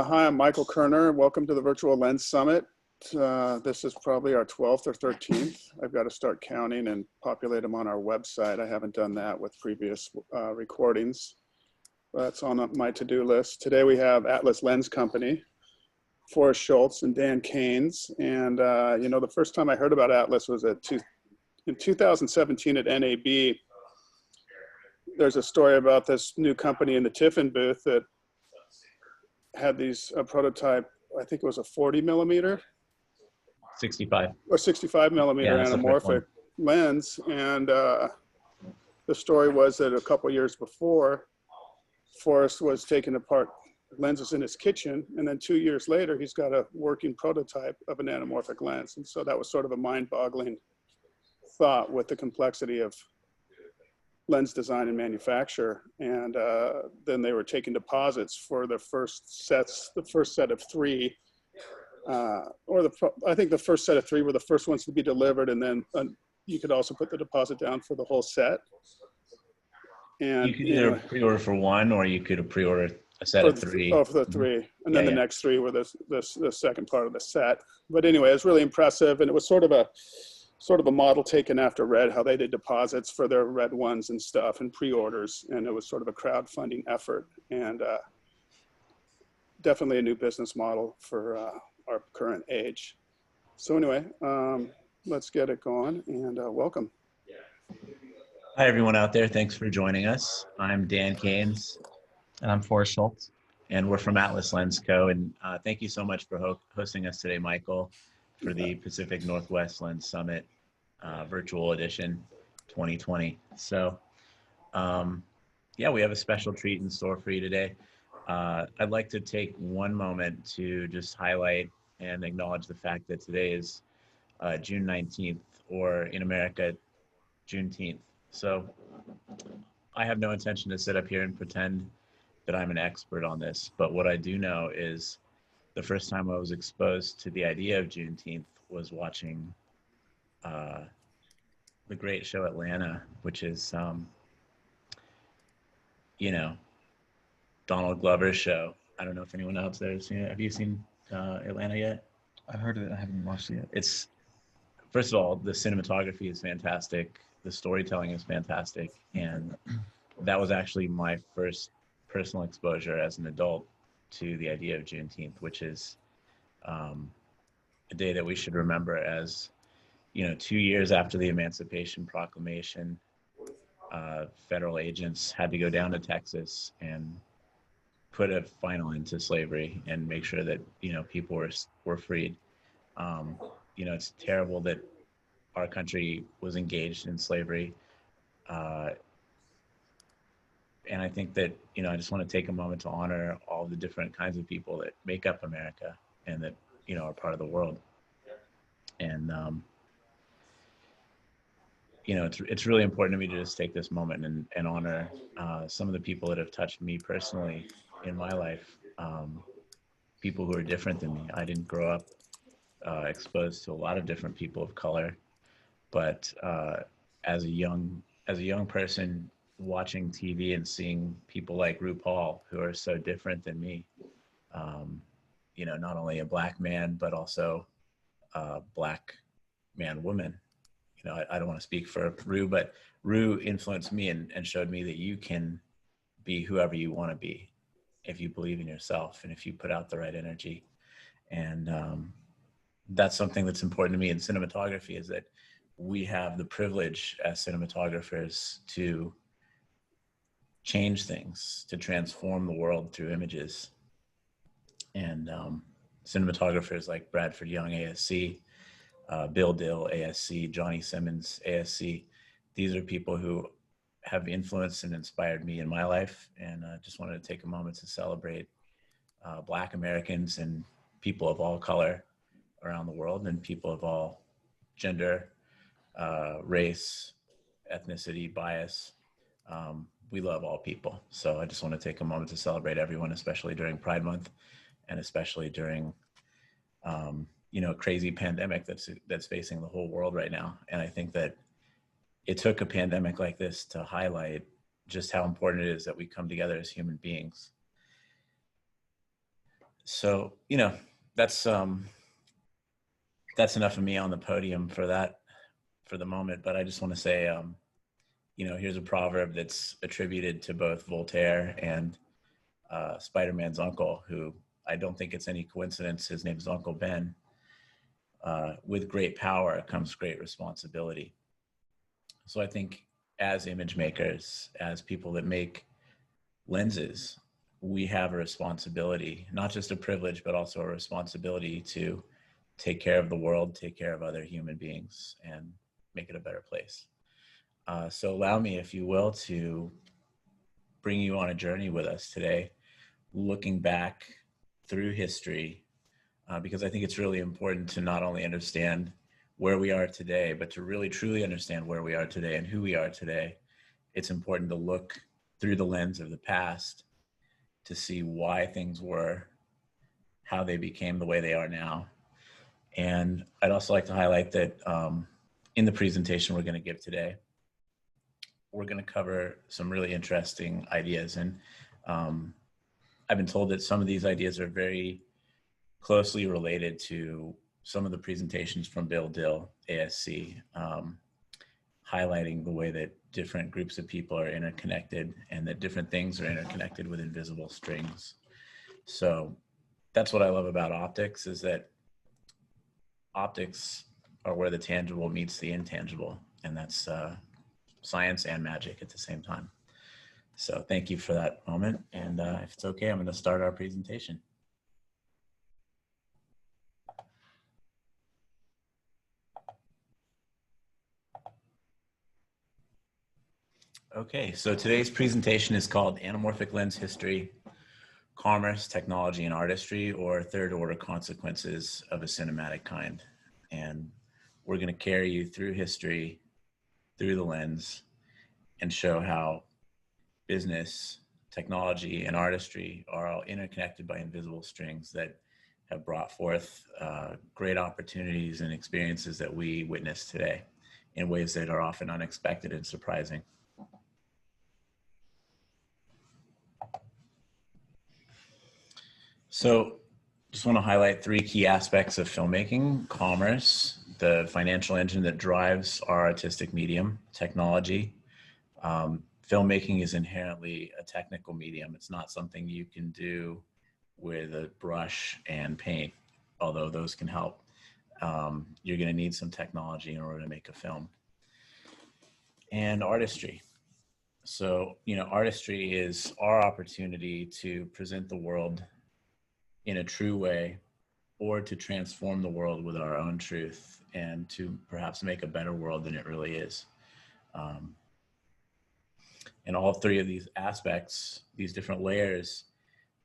Hi, I'm Michael Koerner. Welcome to the Virtual Lens Summit. This is probably our 12th or 13th. I've got to start counting and populate them on our website. I haven't done that with previous recordings. That's on my to-do list. Today we have Atlas Lens Company, Forrest Schultz and Dan Keynes. And you know, the first time I heard about Atlas was in 2017 at NAB. There's a story about this new company in the Tiffin booth that had a prototype, I think it was a 40 millimeter. 65. Or 65 millimeter anamorphic lens. And the story was that a couple years before, Forrest was taking apart lenses in his kitchen. And then 2 years later, he's got a working prototype of an anamorphic lens. And so that was sort of a mind-boggling thought with the complexity of lens design and manufacture. And then they were taking deposits for the first set of three, I think the first set of three were the first ones to be delivered. And then you could also put the deposit down for the whole set. And you could either pre-order for one, or you could pre-order a set of three. Oh, for the three. And then the next three were the second part of the set. But anyway, it was really impressive. And it was sort of a model taken after Red, how they did deposits for their Red ones and stuff and pre-orders. And it was sort of a crowdfunding effort, and definitely a new business model for our current age. So anyway, let's get it going, and welcome. Hi, everyone out there. Thanks for joining us. I'm Dan Keynes. And I'm Forrest Schultz. And we're from Atlas Lens Co. And thank you so much for hosting us today, Michael, for the Pacific Northwest Lens Summit virtual edition 2020. So yeah, we have a special treat in store for you today. I'd like to take one moment to just highlight and acknowledge the fact that today is June 19th, or in America, Juneteenth. So I have no intention to sit up here and pretend that I'm an expert on this, but what I do know is the first time I was exposed to the idea of Juneteenth was watching the great show Atlanta, which is, you know, Donald Glover's show. I don't know if anyone else there has seen it. Have you seen Atlanta yet? I've heard of it. I haven't watched it yet. It's, first of all, the cinematography is fantastic. The storytelling is fantastic. And that was actually my first personal exposure as an adult to the idea of Juneteenth, which is a day that we should remember as, you know, 2 years after the Emancipation Proclamation, federal agents had to go down to Texas and put a final end to slavery and make sure that, you know, people were freed. You know, it's terrible that our country was engaged in slavery. And I think that, you know, I just want to take a moment to honor all the different kinds of people that make up America and that, you know, are part of the world. And, you know, it's really important to me to just take this moment and honor some of the people that have touched me personally in my life, people who are different than me. I didn't grow up exposed to a lot of different people of color, but as a young person watching TV and seeing people like RuPaul, who are so different than me, you know, not only a Black man, but also a Black man, woman. You know, I don't want to speak for Ru, but Ru influenced me and showed me that you can be whoever you want to be if you believe in yourself and if you put out the right energy. And that's something that's important to me in cinematography, is that we have the privilege as cinematographers to change things, to transform the world through images. And cinematographers like Bradford Young, ASC, Bill Dill, ASC, Johnny Simmons, ASC. These are people who have influenced and inspired me in my life. And I just wanted to take a moment to celebrate Black Americans and people of all color around the world, and people of all gender, race, ethnicity, bias. We love all people. So I just want to take a moment to celebrate everyone, especially during Pride Month, and especially during you know, crazy pandemic that's facing the whole world right now. And I think that it took a pandemic like this to highlight just how important it is that we come together as human beings. So, that's enough of me on the podium for the moment. But I just want to say, here's a proverb that's attributed to both Voltaire and Spider-Man's uncle, who I don't think it's any coincidence his name is Uncle Ben. With great power comes great responsibility. So I think as image makers, as people that make lenses, we have a responsibility, not just a privilege, but also a responsibility to take care of the world, take care of other human beings, and make it a better place. So allow me, if you will, to bring you on a journey with us today, looking back through history, because I think it's really important to not only understand where we are today, but to really truly understand where we are today and who we are today. It's important to look through the lens of the past to see why things were, how they became the way they are now. And I'd also like to highlight that in the presentation we're going to give today, we're going to cover some really interesting ideas. And I've been told that some of these ideas are very closely related to some of the presentations from Bill Dill, ASC, highlighting the way that different groups of people are interconnected and that different things are interconnected with invisible strings. So that's what I love about optics, is that optics are where the tangible meets the intangible, and that's science and magic at the same time. So thank you for that moment, and if it's okay, I'm going to start our presentation. Okay, so today's presentation is called Anamorphic Lens History, Commerce, Technology, and Artistry, or Third Order Consequences of a Cinematic Kind. And we're going to carry you through history, through the lens, and show how business, technology, and artistry are all interconnected by invisible strings that have brought forth great opportunities and experiences that we witness today in ways that are often unexpected and surprising. So just want to highlight three key aspects of filmmaking: commerce, the financial engine that drives our artistic medium; technology. Filmmaking is inherently a technical medium. It's not something you can do with a brush and paint, although those can help. You're going to need some technology in order to make a film. And artistry. So, artistry is our opportunity to present the world in a true way, or to transform the world with our own truth and to perhaps make a better world than it really is. And all three of these aspects, these different layers,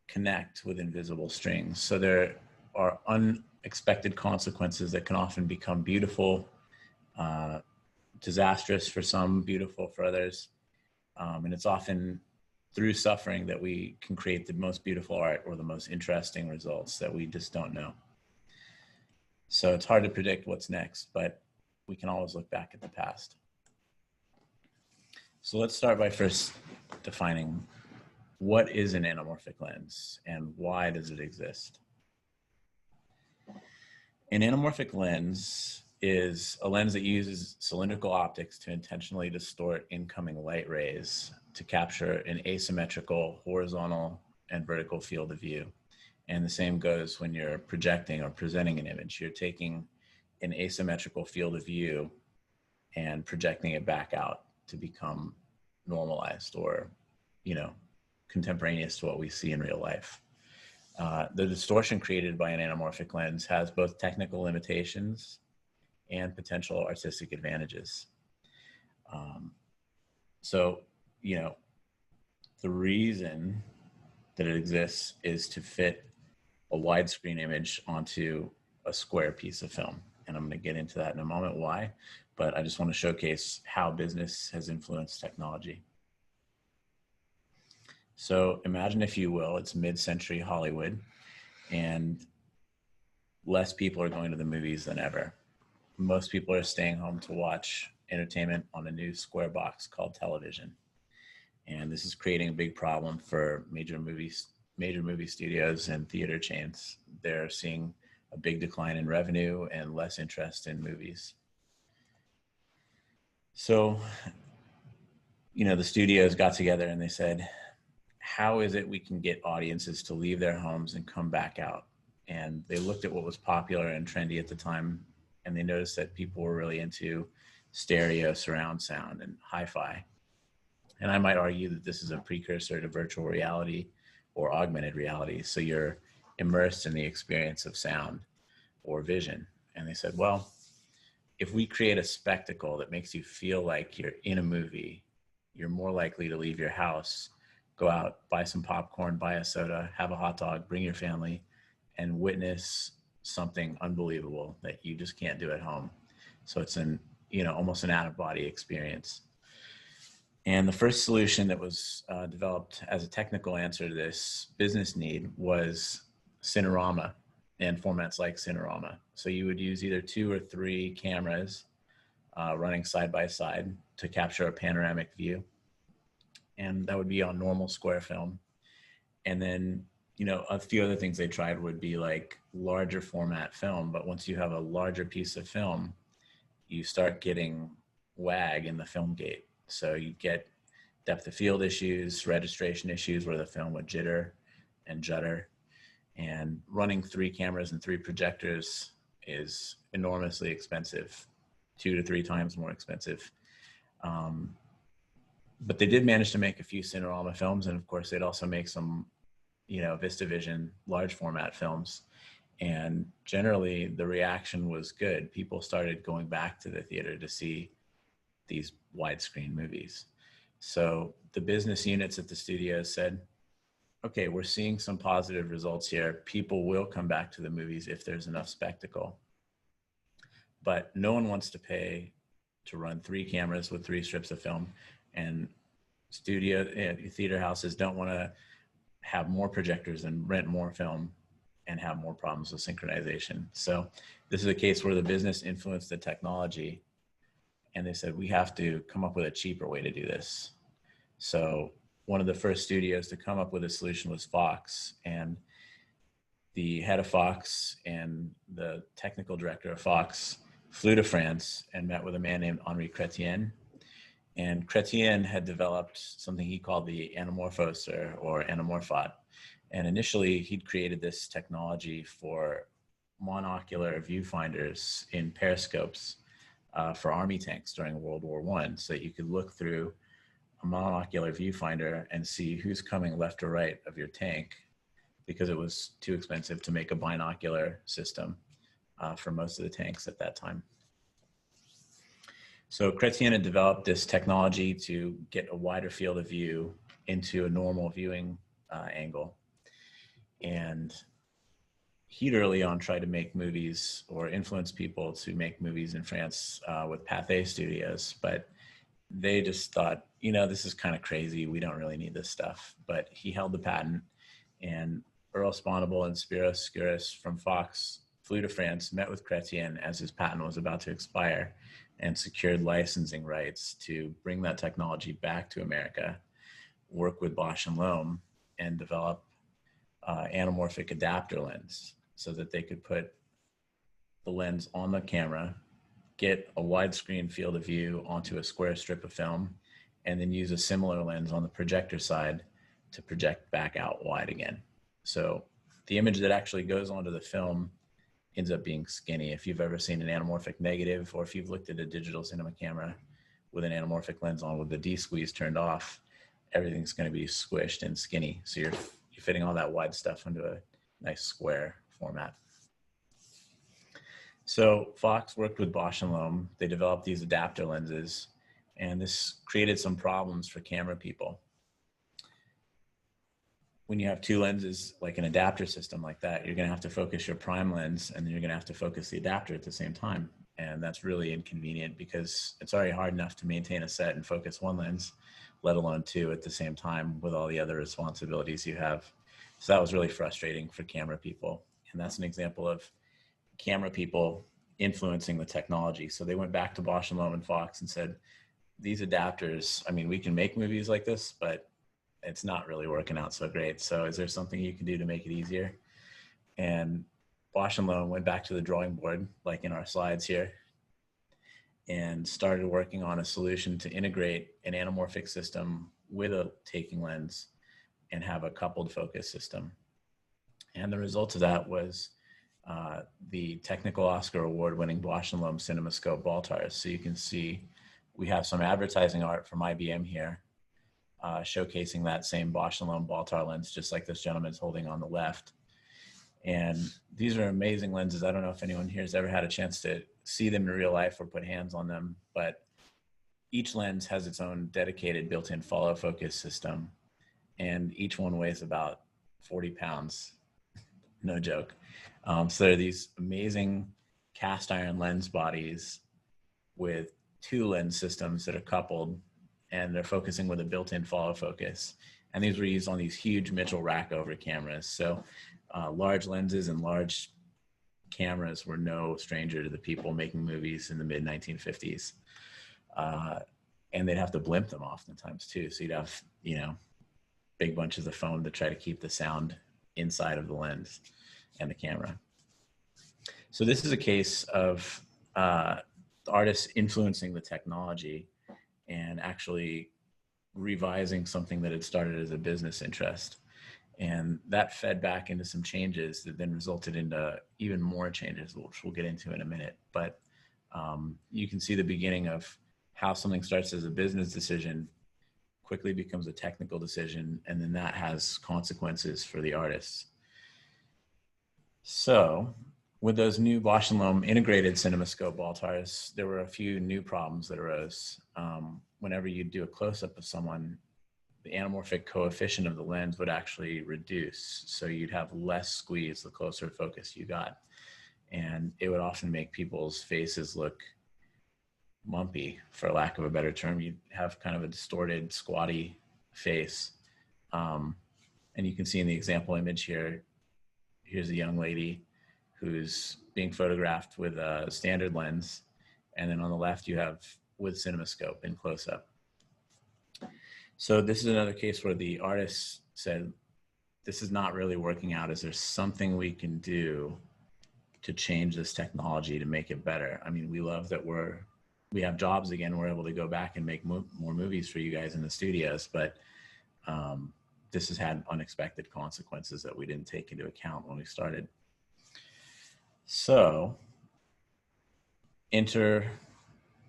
connect with invisible strings. So there are unexpected consequences that can often become beautiful, disastrous for some, beautiful for others. And it's often through suffering that we can create the most beautiful art or the most interesting results that we just don't know. So it's hard to predict what's next, but we can always look back at the past. So let's start by first defining what is an anamorphic lens and why does it exist? An anamorphic lens is a lens that uses cylindrical optics to intentionally distort incoming light rays to capture an asymmetrical horizontal and vertical field of view. And the same goes when you're projecting or presenting an image. You're taking an asymmetrical field of view and projecting it back out to become normalized or, contemporaneous to what we see in real life. The distortion created by an anamorphic lens has both technical limitations and potential artistic advantages. The reason that it exists is to fit a widescreen image onto a square piece of film. And I'm going to get into that in a moment, why, but I just want to showcase how business has influenced technology. So imagine, if you will, it's mid-century Hollywood and less people are going to the movies than ever. Most people are staying home to watch entertainment on a new square box called television. And this is creating a big problem for major movie major movie studios and theater chains, they're seeing a big decline in revenue and less interest in movies. So, the studios got together and they said, how is it we can get audiences to leave their homes and come back out? And they looked at what was popular and trendy at the time, and they noticed that people were really into stereo surround sound and hi-fi. And I might argue that this is a precursor to virtual reality or augmented reality. So you're immersed in the experience of sound or vision. And they said, well, if we create a spectacle that makes you feel like you're in a movie, you're more likely to leave your house, go out, buy some popcorn, buy a soda, have a hot dog, bring your family, and witness something unbelievable that you just can't do at home. So it's almost an out-of-body experience. And the first solution that was developed as a technical answer to this business need was Cinerama and formats like Cinerama. So you would use either 2 or 3 cameras running side by side to capture a panoramic view. And that would be on normal square film. And then, a few other things they tried would be like larger format film. But once you have a larger piece of film, you start getting wag in the film gate. So you get depth of field issues, registration issues where the film would jitter and judder. And running 3 cameras and 3 projectors is enormously expensive, 2 to 3 times more expensive. But they did manage to make a few Cinerama films. And of course, they'd also make some, VistaVision large format films. And generally the reaction was good. People started going back to the theater to see these widescreen movies. So the business units at the studios said, okay, we're seeing some positive results here. People will come back to the movies if there's enough spectacle. But no one wants to pay to run 3 cameras with 3 strips of film. And theater houses don't want to have more projectors and rent more film and have more problems with synchronization. So this is a case where the business influenced the technology, and they said, we have to come up with a cheaper way to do this. So one of the first studios to come up with a solution was Fox, and the head of Fox and the technical director of Fox flew to France and met with a man named Henri Chrétien. And Chrétien had developed something he called the Anamorphos or Anamorphot. And initially he'd created this technology for monocular viewfinders in periscopes for army tanks during World War I, so that you could look through a monocular viewfinder and see who's coming left or right of your tank, because it was too expensive to make a binocular system for most of the tanks at that time. So Chrétien had developed this technology to get a wider field of view into a normal viewing angle. And he'd early on tried to make movies or influence people to make movies in France with Pathé Studios, but they just thought, this is kind of crazy. We don't really need this stuff. But he held the patent, and Earl Sponable and Spiros Skouras from Fox flew to France, met with Chrétien as his patent was about to expire, and secured licensing rights to bring that technology back to America, work with Bosch and Lomb, and develop anamorphic adapter lens so that they could put the lens on the camera, get a widescreen field of view onto a square strip of film, and then use a similar lens on the projector side to project back out wide again. So the image that actually goes onto the film ends up being skinny. If you've ever seen an anamorphic negative, or if you've looked at a digital cinema camera with an anamorphic lens on with the D-squeeze turned off, everything's going to be squished and skinny. So you're fitting all that wide stuff into a nice square format. So Fox worked with Bosch and Lomb. They developed these adapter lenses, and this created some problems for camera people. When you have 2 lenses, like an adapter system like that, you're going to have to focus your prime lens, and then you're going to have to focus the adapter at the same time. And that's really inconvenient because it's already hard enough to maintain a set and focus 1 lens, let alone 2 at the same time with all the other responsibilities you have. So that was really frustrating for camera people. And that's an example of camera people influencing the technology. So they went back to Bosch and Lomb and Fox and said, these adapters, I mean, we can make movies like this, but it's not really working out so great. So is there something you can do to make it easier? And Bosch and Lone went back to the drawing board, like in our slides here, and started working on a solution to integrate an anamorphic system with a taking lens and have a coupled focus system. And the result of that was the technical Oscar award-winning Bosch and Lone CinemaScope Baltars. So you can see we have some advertising art from IBM here, showcasing that same Bosch and Lone Baltar lens, just like this gentleman's holding on the left. And these are amazing lenses. I don't know if anyone here has ever had a chance to see them in real life or put hands on them, but each lens has its own dedicated built-in follow focus system. And each one weighs about 40 pounds, no joke. So there are these amazing cast iron lens bodies with two lens systems that are coupled, and they're focusing with a built-in follow focus. And these were used on these huge Mitchell Rackover cameras. So large lenses and large cameras were no stranger to the people making movies in the mid 1950s. And they'd have to blimp them oftentimes too. So you'd have, big bunches of foam to try to keep the sound inside of the lens and the camera. So this is a case of the artists influencing the technology and actually revising something that had started as a business interest. And that fed back into some changes that then resulted into even more changes, which we'll get into in a minute. But you can see the beginning of how something starts as a business decision, quickly becomes a technical decision, and then that has consequences for the artists. So with those new Bosch and Lone integrated CinemaScope Baltars, there were a few new problems that arose. Whenever you do a close-up of someone, the anamorphic coefficient of the lens would actually reduce. So you'd have less squeeze the closer focus you got. And it would often make people's faces look mumpy, for lack of a better term. You'd have kind of a distorted, squatty face. And you can see in the example image here, here's a young lady who's being photographed with a standard lens. And then on the left, you have with CinemaScope in close-up. So this is another case where the artist said, this is not really working out. Is there something we can do to change this technology to make it better? I mean, we love that we have jobs again. We're able to go back and make more movies for you guys in the studios, but this has had unexpected consequences that we didn't take into account when we started. So enter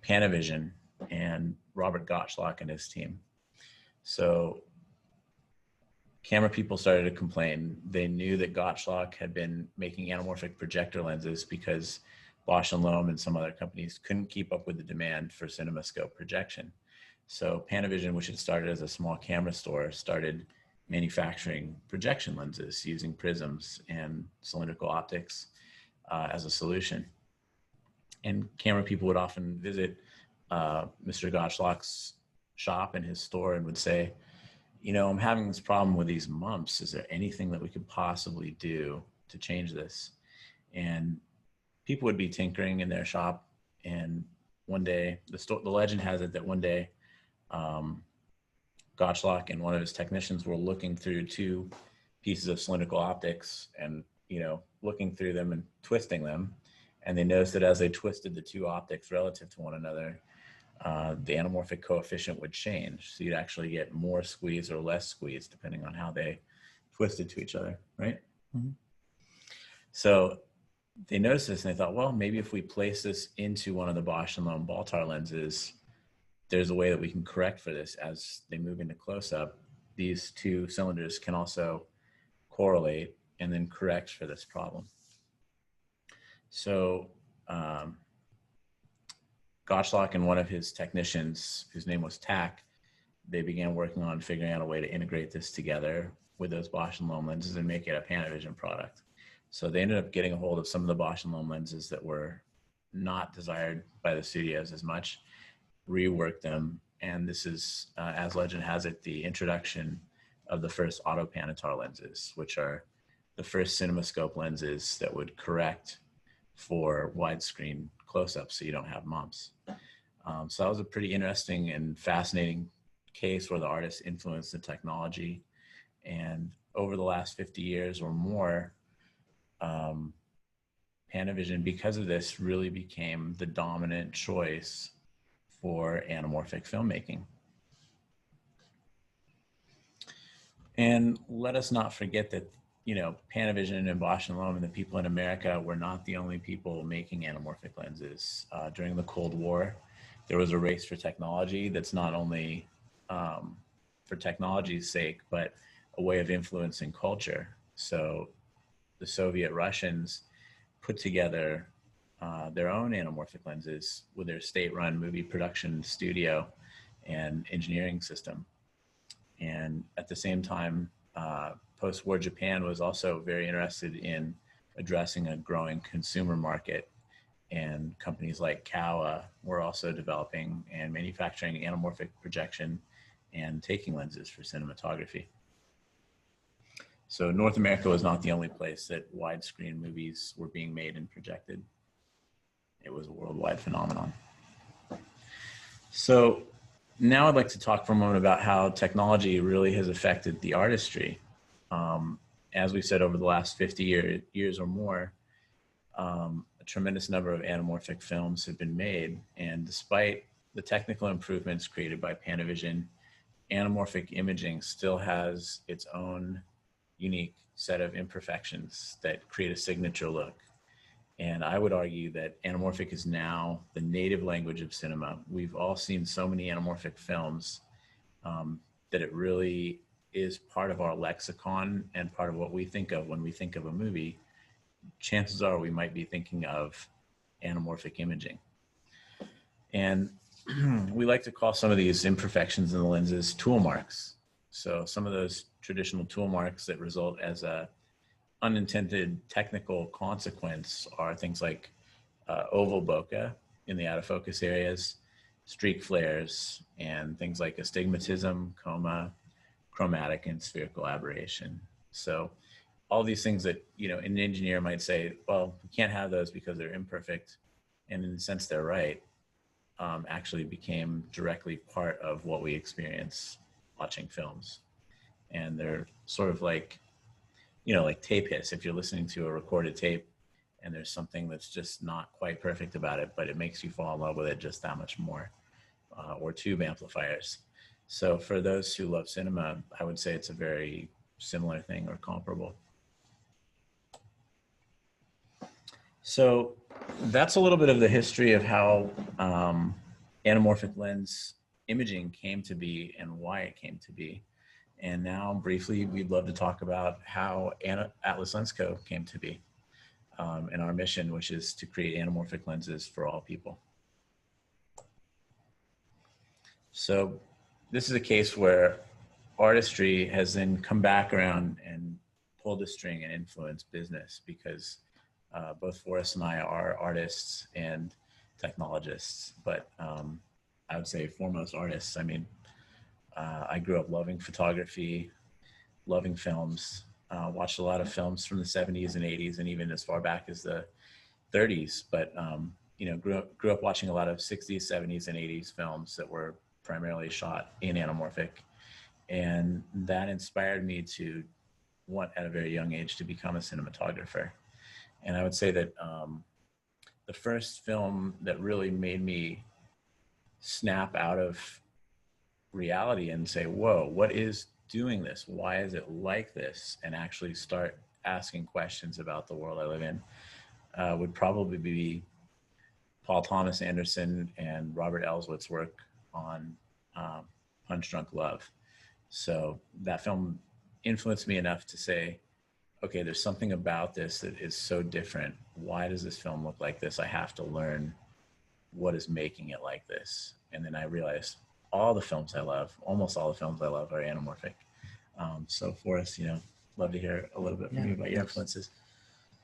Panavision and Robert Gottschalk and his team. So camera people started to complain. They knew that Gottschalk had been making anamorphic projector lenses because Bosch and Lone and some other companies couldn't keep up with the demand for CinemaScope projection. So Panavision, which had started as a small camera store, started manufacturing projection lenses using prisms and cylindrical optics as a solution. And camera people would often visit Mr. Gottschalk's shop in his store and would say, I'm having this problem with these mumps. Is there anything that we could possibly do to change this? And people would be tinkering in their shop. And one day, the legend has it that one day, Gottschalk and one of his technicians were looking through two pieces of cylindrical optics and, looking through them and twisting them. And they noticed that as they twisted the two optics relative to one another, the anamorphic coefficient would change. So you'd actually get more squeeze or less squeeze depending on how they twisted to each other, right? Mm-hmm. So they noticed this and they thought, well, maybe if we place this into one of the Bosch and Lone Baltar lenses, there's a way that we can correct for this. As they move into close-up, these two cylinders can also correlate and then correct for this problem. So Gottschalk and one of his technicians, whose name was Tack, they began working on figuring out a way to integrate this together with those Bosch and Lone lenses and make it a Panavision product. So they ended up getting a hold of some of the Bosch and Lone lenses that were not desired by the studios as much, reworked them, and this is, as legend has it, the introduction of the first auto Panatar lenses, which are the first CinemaScope lenses that would correct for widescreen close-ups so you don't have mumps. So that was a pretty interesting and fascinating case where the artist influenced the technology. And over the last 50 years or more, Panavision, because of this, really became the dominant choice for anamorphic filmmaking. And let us not forget that, you know, Panavision and Bosch and Lomb and the people in America were not the only people making anamorphic lenses. During the Cold War, there was a race for technology that's not only for technology's sake, but a way of influencing culture. So the Soviet Russians put together their own anamorphic lenses with their state-run movie production studio and engineering system. And at the same time, post-war Japan was also very interested in addressing a growing consumer market. And companies like Kowa were also developing and manufacturing anamorphic projection and taking lenses for cinematography. So North America was not the only place that widescreen movies were being made and projected. It was a worldwide phenomenon. So now I'd like to talk for a moment about how technology really has affected the artistry. As we said, over the last 50 years or more, a tremendous number of anamorphic films have been made. And despite the technical improvements created by Panavision, anamorphic imaging still has its own unique set of imperfections that create a signature look. And I would argue that anamorphic is now the native language of cinema. We've all seen so many anamorphic films that it really is part of our lexicon and part of what we think of when we think of a movie. Chances are we might be thinking of anamorphic imaging. And we like to call some of these imperfections in the lenses tool marks. So some of those traditional tool marks that result as a unintended technical consequence are things like oval bokeh in the out of focus areas, streak flares, and things like astigmatism, coma, chromatic, and spherical aberration. So all these things that, you know, an engineer might say, well, we can't have those because they're imperfect. And in a sense, they're right. Actually became directly part of what we experience watching films. And they're sort of like, you know, like tape hiss. If you're listening to a recorded tape and there's something that's just not quite perfect about it, but it makes you fall in love with it just that much more, or tube amplifiers. So for those who love cinema, I would say it's a very similar thing or comparable. So that's a little bit of the history of how anamorphic lens imaging came to be and why it came to be. And now briefly, we'd love to talk about how Atlas Lens Co. came to be and our mission, which is to create anamorphic lenses for all people. So this is a case where artistry has then come back around and pulled the string and influenced business, because both Forrest and I are artists and technologists, but I would say foremost artists. I mean, I grew up loving photography, loving films, watched a lot of films from the 70s and 80s and even as far back as the 30s, but you know, grew up watching a lot of 60s, 70s, and 80s films that were primarily shot in anamorphic. And that inspired me to want at a very young age to become a cinematographer. And I would say that the first film that really made me snap out of reality and say, whoa, what is doing this? Why is it like this? And actually start asking questions about the world I live in would probably be Paul Thomas Anderson and Robert Elswit's work on Punch Drunk Love. So that film influenced me enough to say, okay, there's something about this that is so different. Why does this film look like this? I have to learn what is making it like this. And then I realized all the films I love, almost all the films I love, are anamorphic. So Forrest, you know, love to hear a little bit from you about your influences.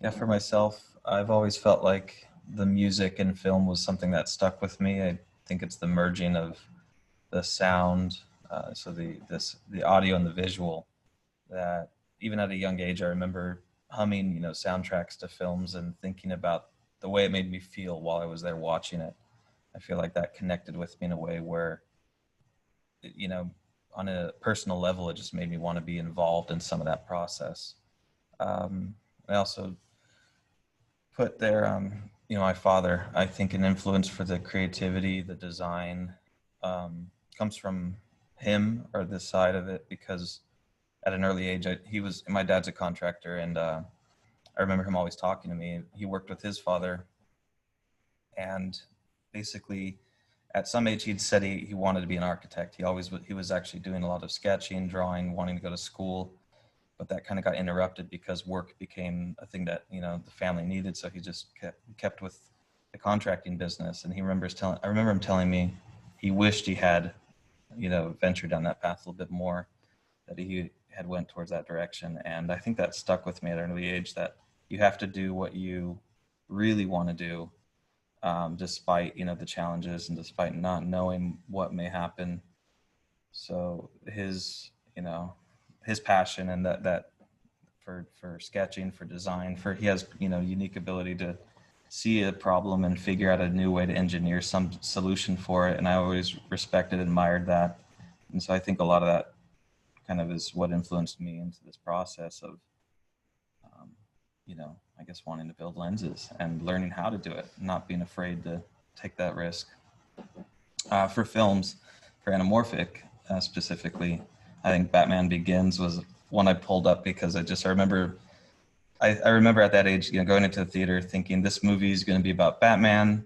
Yeah, for myself, I've always felt like the music in film was something that stuck with me. I think it's the merging of the sound, so the audio and the visual, that even at a young age, I remember humming, you know, soundtracks to films and thinking about the way it made me feel while I was there watching it. I feel like that connected with me in a way where, you know, on a personal level, it just made me want to be involved in some of that process. I also put there, my father, I think an influence for the creativity, the design, comes from him, or this side of it, because at an early age, my dad's a contractor, and I remember him always talking to me. He worked with his father, and basically at some age he'd said he wanted to be an architect. He was actually doing a lot of sketching, drawing, wanting to go to school, but that kind of got interrupted because work became a thing that, the family needed. So he just kept with the contracting business. And I remember him telling me he wished he had, ventured down that path a little bit more, that he had went towards that direction. And I think that stuck with me at an early age, that you have to do what you really want to do, despite, the challenges and despite not knowing what may happen. So his passion and that for sketching, for design, he has, unique ability to see a problem and figure out a new way to engineer some solution for it. And I always respected and admired that. And so I think a lot of that kind of is what influenced me into this process of, I guess wanting to build lenses and learning how to do it, not being afraid to take that risk. For films, for Anamorphic specifically, I think Batman Begins was one I pulled up because I remember at that age, going into the theater thinking this movie is going to be about Batman.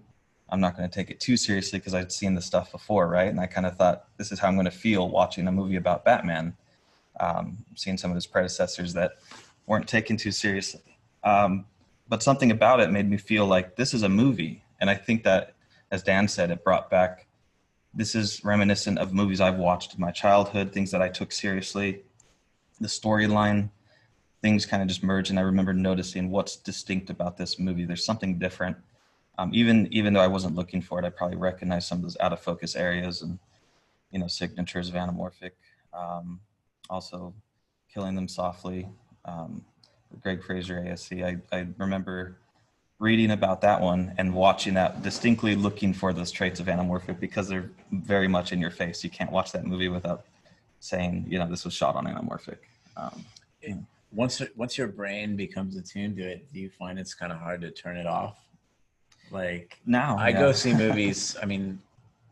I'm not going to take it too seriously because I'd seen the stuff before, right? And I kind of thought, this is how I'm going to feel watching a movie about Batman. Seeing some of his predecessors that weren't taken too seriously. But something about it made me feel like this is a movie. And I think that, as Dan said, it brought back, this is reminiscent of movies I've watched in my childhood, things that I took seriously. The storyline, things kind of just merged, and I remember noticing what's distinct about this movie. There's something different. Even though I wasn't looking for it, I probably recognized some of those out of focus areas and, signatures of Anamorphic. Also, Killing Them Softly, Greg Fraser ASC. I remember reading about that one and watching that, distinctly looking for those traits of Anamorphic because they're very much in your face. You can't watch that movie without saying, this was shot on Anamorphic. Once your brain becomes attuned to it, do you find it's kind of hard to turn it off? Like now, I go see movies. I mean,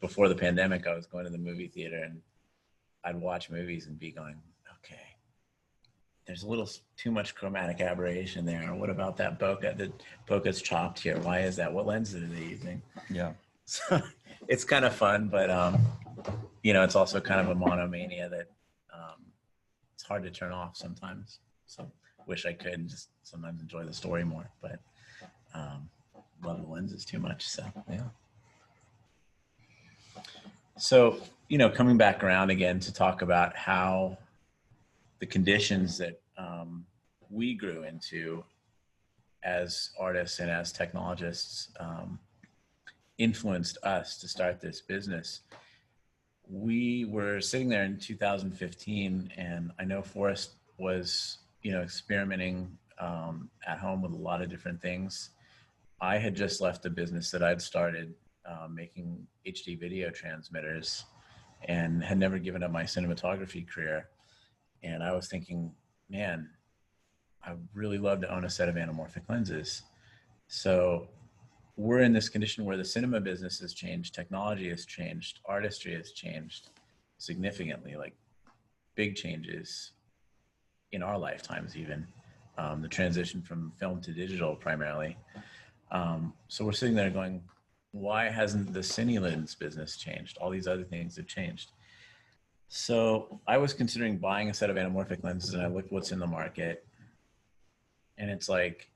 before the pandemic, I was going to the movie theater and I'd watch movies and be going, okay, there's a little too much chromatic aberration there. What about that bokeh? The bokeh's chopped here. Why is that? What lens are they using? Yeah. So it's kind of fun, but it's also kind of a monomania that it's hard to turn off sometimes. So wish I could and just sometimes enjoy the story more, but love the lenses too much. So yeah. So, coming back around again to talk about how the conditions that we grew into as artists and as technologists influenced us to start this business. We were sitting there in 2015, and I know Forrest was, experimenting at home with a lot of different things. I had just left a business that I'd started making HD video transmitters and had never given up my cinematography career. And I was thinking, man, I would really love to own a set of anamorphic lenses. So we're in this condition where the cinema business has changed, technology has changed, artistry has changed significantly, like big changes in our lifetimes even. The transition from film to digital primarily. So we're sitting there going, why hasn't the cine lens business changed? All these other things have changed. So I was considering buying a set of anamorphic lenses, and I looked what's in the market. And it's like,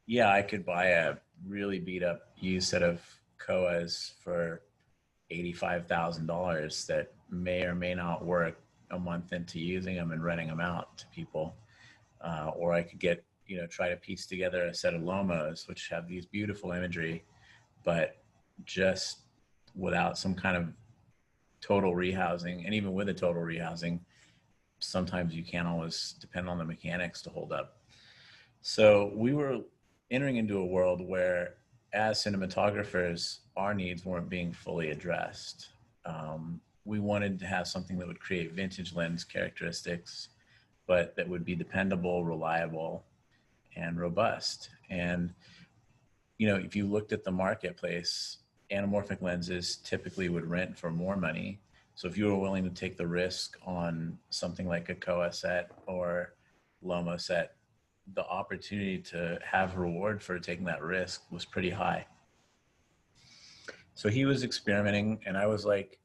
yeah, I could buy a really beat up used set of Koas for $85,000 that may or may not work a month into using them and renting them out to people. Or I could get, try to piece together a set of Lomos, which have these beautiful imagery, but just without some kind of total rehousing. And even with a total rehousing, sometimes you can't always depend on the mechanics to hold up. So we were entering into a world where, as cinematographers, our needs weren't being fully addressed. we wanted to have something that would create vintage lens characteristics, but that would be dependable, reliable, and robust. And, you know, if you looked at the marketplace, anamorphic lenses typically would rent for more money. So if you were willing to take the risk on something like a Koa set or Lomo set, the opportunity to have reward for taking that risk was pretty high. So he was experimenting, and I was like,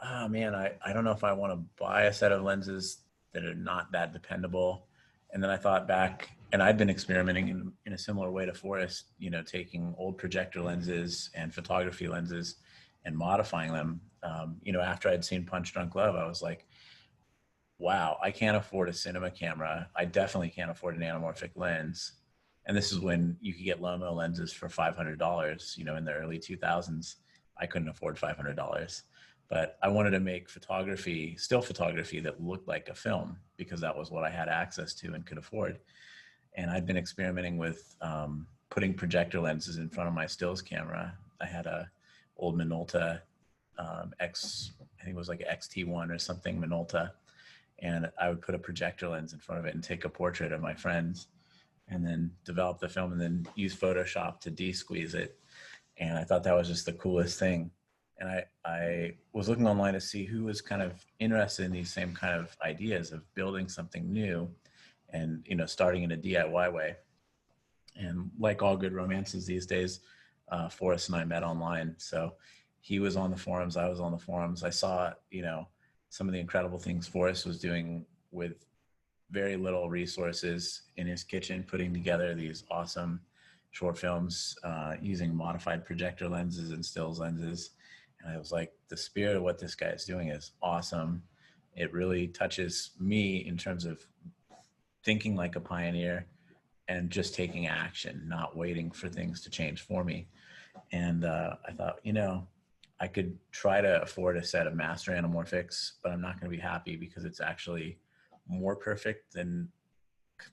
oh man, I don't know if I want to buy a set of lenses that are not that dependable. And then I thought back, and I'd been experimenting in a similar way to Forrest, you know, taking old projector lenses and photography lenses and modifying them. You know, after I'd seen Punch Drunk Love, I was like, wow, I can't afford a cinema camera. I definitely can't afford an anamorphic lens. And this is when you could get Lomo lenses for $500, you know, in the early 2000s. I couldn't afford $500, but I wanted to make photography, still photography that looked like a film, because that was what I had access to and could afford. And I'd been experimenting with putting projector lenses in front of my stills camera. I had a old Minolta I think it was like an XT1 or something, Minolta. And I would put a projector lens in front of it and take a portrait of my friends, and then develop the film, and then use Photoshop to de-squeeze it. And I thought that was just the coolest thing. And I was looking online to see who was kind of interested in these same kind of ideas of building something new and, you know, starting in a DIY way. And like all good romances these days, Forrest and I met online. So he was on the forums, I was on the forums. I saw, you know, some of the incredible things Forrest was doing with very little resources in his kitchen, putting together these awesome short films using modified projector lenses and stills lenses. And I was like, the spirit of what this guy is doing is awesome. It really touches me in terms of thinking like a pioneer and just taking action, not waiting for things to change for me. And I thought, you know, I could try to afford a set of master anamorphics, but I'm not going to be happy because it's actually more perfect than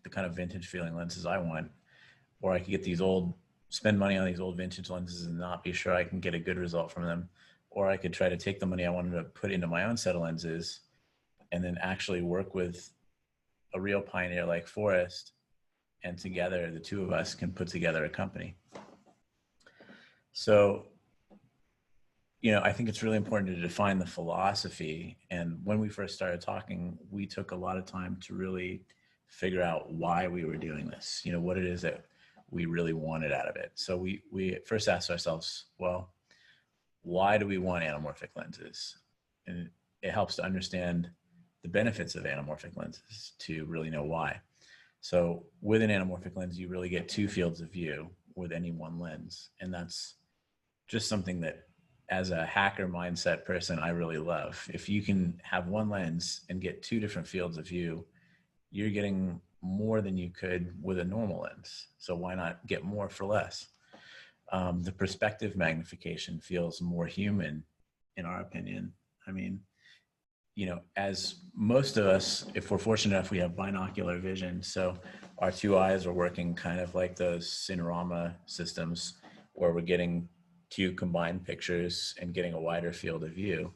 the kind of vintage feeling lenses I want. Or I could get these old, spend money on these old vintage lenses and not be sure I can get a good result from them. Or I could try to take the money I wanted to put into my own set of lenses and then actually work with a real pioneer like Forrest, and together the two of us can put together a company. So, you know, I think it's really important to define the philosophy. And when we first started talking, we took a lot of time to really figure out why we were doing this, you know, what it is that we really wanted out of it. So we first asked ourselves, well, why do we want anamorphic lenses? And it helps to understand the benefits of anamorphic lenses to really know why. So with an anamorphic lens, you really get two fields of view with any one lens. And that's just something that, as a hacker mindset person, I really love. If you can have one lens and get two different fields of view, you're getting more than you could with a normal lens. So why not get more for less? The perspective magnification feels more human, in our opinion. I mean, you know, as most of us, if we're fortunate enough, we have binocular vision. So our two eyes are working kind of like those Cinerama systems where we're getting two combined pictures and getting a wider field of view.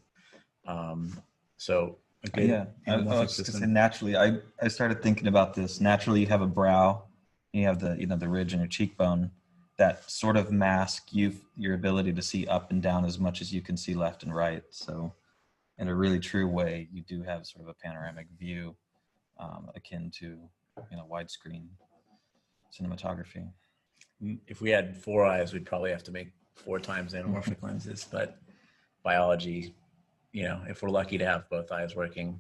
So a good I was just gonna say, naturally, I started thinking about this. Naturally, you have a brow, you have the, you know, the ridge in your cheekbone that sort of mask your ability to see up and down as much as you can see left and right. So in a really true way, you do have sort of a panoramic view akin to, you know, widescreen cinematography. If we had four eyes, we'd probably have to make 4 times anamorphic lenses, but biology, you know, if we're lucky to have both eyes working,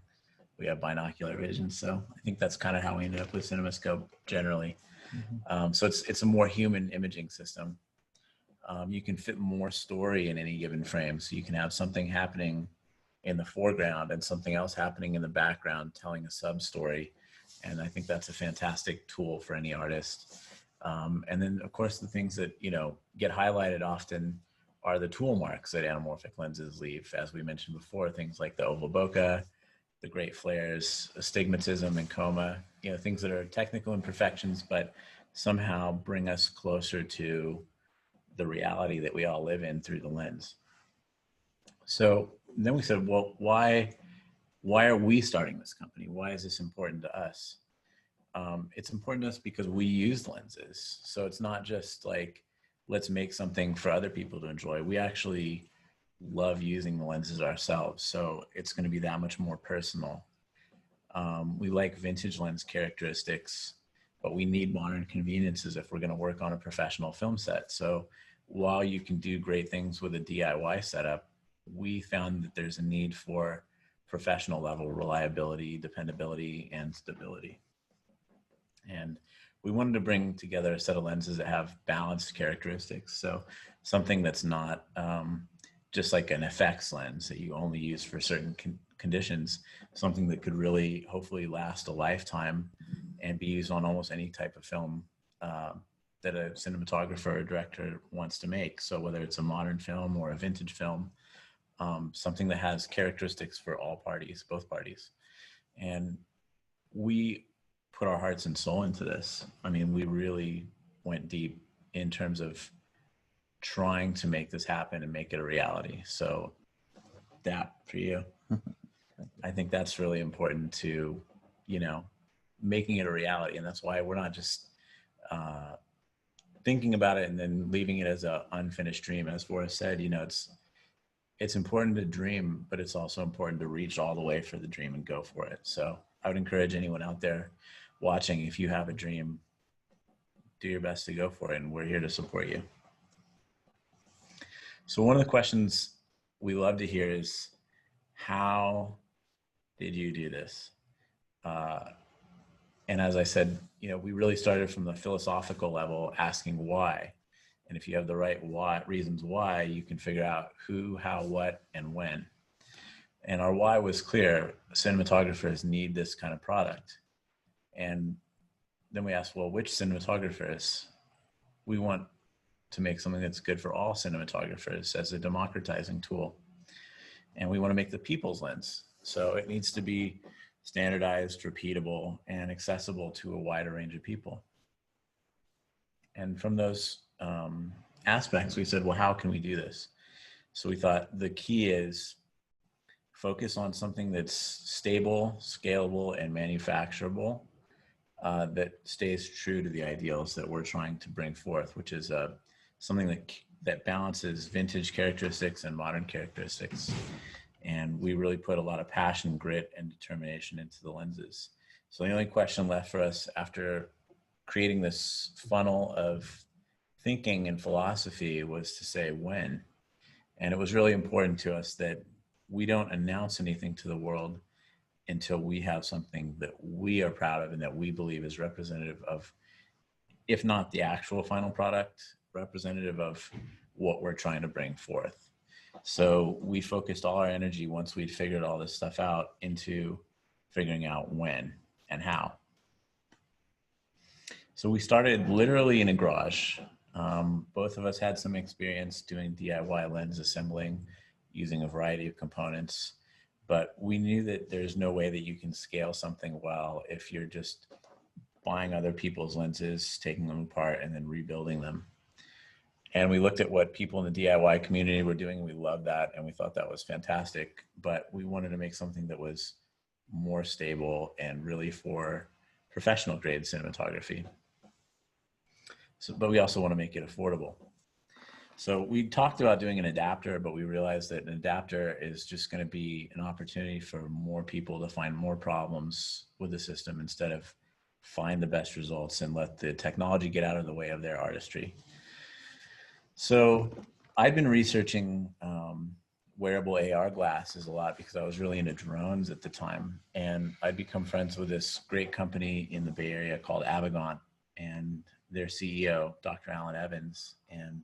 we have binocular vision. So I think that's kind of how we ended up with CinemaScope generally. So it's a more human imaging system. You can fit more story in any given frame. So you can have something happening in the foreground and something else happening in the background telling a sub-story. And I think that's a fantastic tool for any artist. And then, of course, the things that, you know, get highlighted often are the tool marks that anamorphic lenses leave. As we mentioned before, things like the oval bokeh, the great flares, astigmatism and coma, you know, things that are technical imperfections, but somehow bring us closer to the reality that we all live in through the lens. So then we said, well, why are we starting this company? Why is this important to us? It's important to us because we use lenses. So it's not just like, let's make something for other people to enjoy. We actually love using the lenses ourselves. So it's going to be that much more personal. We like vintage lens characteristics, but we need modern conveniences if we're going to work on a professional film set. So while you can do great things with a DIY setup, we found that there's a need for professional level reliability, dependability, and stability. And we wanted to bring together a set of lenses that have balanced characteristics. So something that's not just like an FX lens that you only use for certain conditions, something that could really hopefully last a lifetime and be used on almost any type of film that a cinematographer or director wants to make. So whether it's a modern film or a vintage film, something that has characteristics for all parties, both parties. And we put our hearts and soul into this. I mean, we really went deep in terms of trying to make this happen and make it a reality. So that for you, I think that's really important to, you know, making it a reality. And that's why we're not just thinking about it and then leaving it as an unfinished dream. As Forrest said, you know, it's important to dream, but it's also important to reach all the way for the dream and go for it. So I would encourage anyone out there watching, if you have a dream, do your best to go for it, and we're here to support you. So one of the questions we love to hear is, how did you do this? And as I said, you know, we really started from the philosophical level, asking why. And if you have the right reasons why, you can figure out who, how, what, and when. And our why was clear. Cinematographers need this kind of product. And then we asked, well, which cinematographers? We want to make something that's good for all cinematographers as a democratizing tool. And we want to make the people's lens. So it needs to be standardized, repeatable, and accessible to a wider range of people. And from those aspects, we said, well, how can we do this? So we thought the key is focus on something that's stable, scalable, and manufacturable, that stays true to the ideals that we're trying to bring forth, which is something that balances vintage characteristics and modern characteristics. And we really put a lot of passion, grit, and determination into the lenses. So the only question left for us after creating this funnel of thinking and philosophy was to say when. And it was really important to us that we don't announce anything to the world until we have something that we are proud of and that we believe is representative of, if not the actual final product, representative of what we're trying to bring forth. So we focused all our energy, once we'd figured all this stuff out, into figuring out when and how. So we started literally in a garage. Both of us had some experience doing DIY lens assembling using a variety of components, but we knew that there's no way that you can scale something well if you're just buying other people's lenses, taking them apart, and then rebuilding them. And we looked at what people in the DIY community were doing, and we loved that, and we thought that was fantastic, but we wanted to make something that was more stable and really for professional grade cinematography. So, but we also want to make it affordable. So we talked about doing an adapter, but we realized that an adapter is just going to be an opportunity for more people to find more problems with the system instead of find the best results and let the technology get out of the way of their artistry. So I've been researching wearable AR glasses a lot because I was really into drones at the time. And I'd become friends with this great company in the Bay Area called Avigant, and their CEO, Dr. Alan Evans. And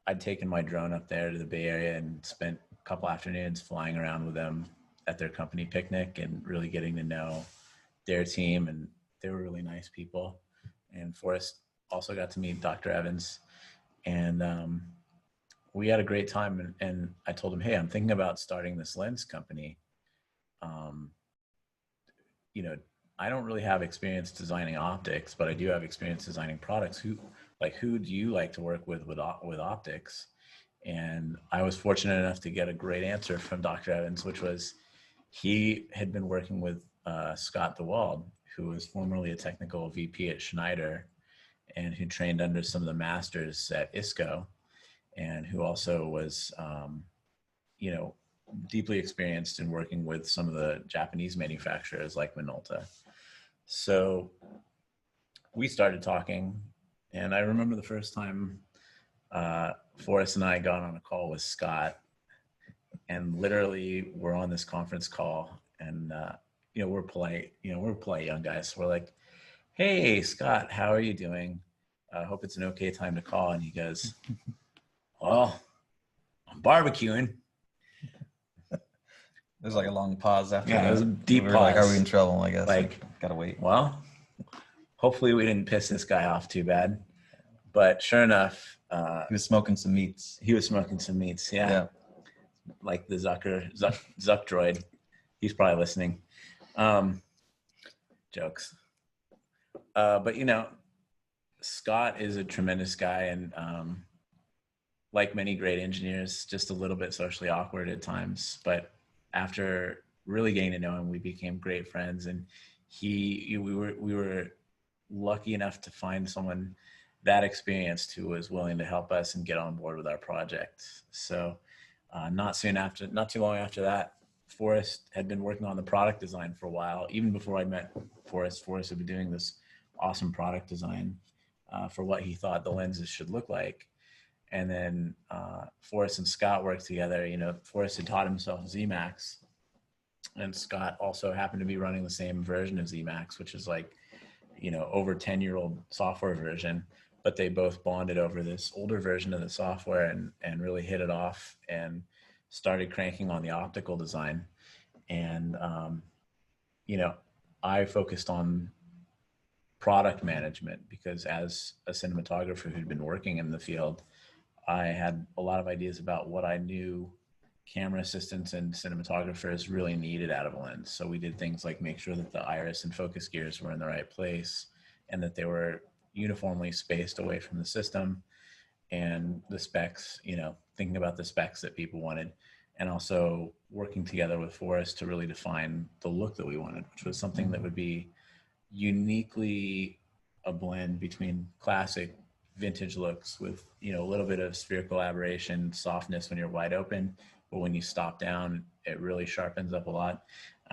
I'd taken my drone up there to the Bay Area and spent a couple afternoons flying around with them at their company picnic and really getting to know their team. And they were really nice people. And Forrest also got to meet Dr. Evans. And we had a great time. And I told him, hey, I'm thinking about starting this lens company. You know, I don't really have experience designing optics, but I do have experience designing products. Who do you like to work with optics? And I was fortunate enough to get a great answer from Dr. Evans, which was he had been working with Scott DeWald, who was formerly a technical VP at Schneider and who trained under some of the masters at ISCO, and who also was, deeply experienced in working with some of the Japanese manufacturers like Minolta. So we started talking, and I remember the first time Forrest and I got on a call with Scott, and literally we're on this conference call, and we're polite young guys. So we're like, "Hey, Scott, how are you doing? I hope it's an okay time to call." And he goes, "Well, I'm barbecuing." There's like a long pause after that. Yeah, it was a deep pause. Like, are we in trouble? I guess. Like, gotta wait. Well, hopefully we didn't piss this guy off too bad. But sure enough, he was smoking some meats. Yeah. Like the Zuck droid. He's probably listening. Jokes. But Scott is a tremendous guy, and like many great engineers, just a little bit socially awkward at times. But after really getting to know him, we became great friends, and we were lucky enough to find someone that experienced who was willing to help us and get on board with our project. So not too long after that, Forrest had been working on the product design for a while. Even before I met Forrest had been doing this awesome product design for what he thought the lenses should look like. And then Forrest and Scott worked together. Forrest had taught himself ZMax, and Scott also happened to be running the same version of ZMax, which is like, over 10-year-old software version. But they both bonded over this older version of the software and really hit it off and started cranking on the optical design. And, I focused on product management because as a cinematographer who'd been working in the field, I had a lot of ideas about what I knew camera assistants and cinematographers really needed out of a lens. So we did things like make sure that the iris and focus gears were in the right place and that they were uniformly spaced away from the system, and the specs, thinking about the specs that people wanted, and also working together with Forrest to really define the look that we wanted, which was something that would be uniquely a blend between classic vintage looks with a little bit of spherical aberration, softness when you're wide open, but when you stop down it really sharpens up a lot.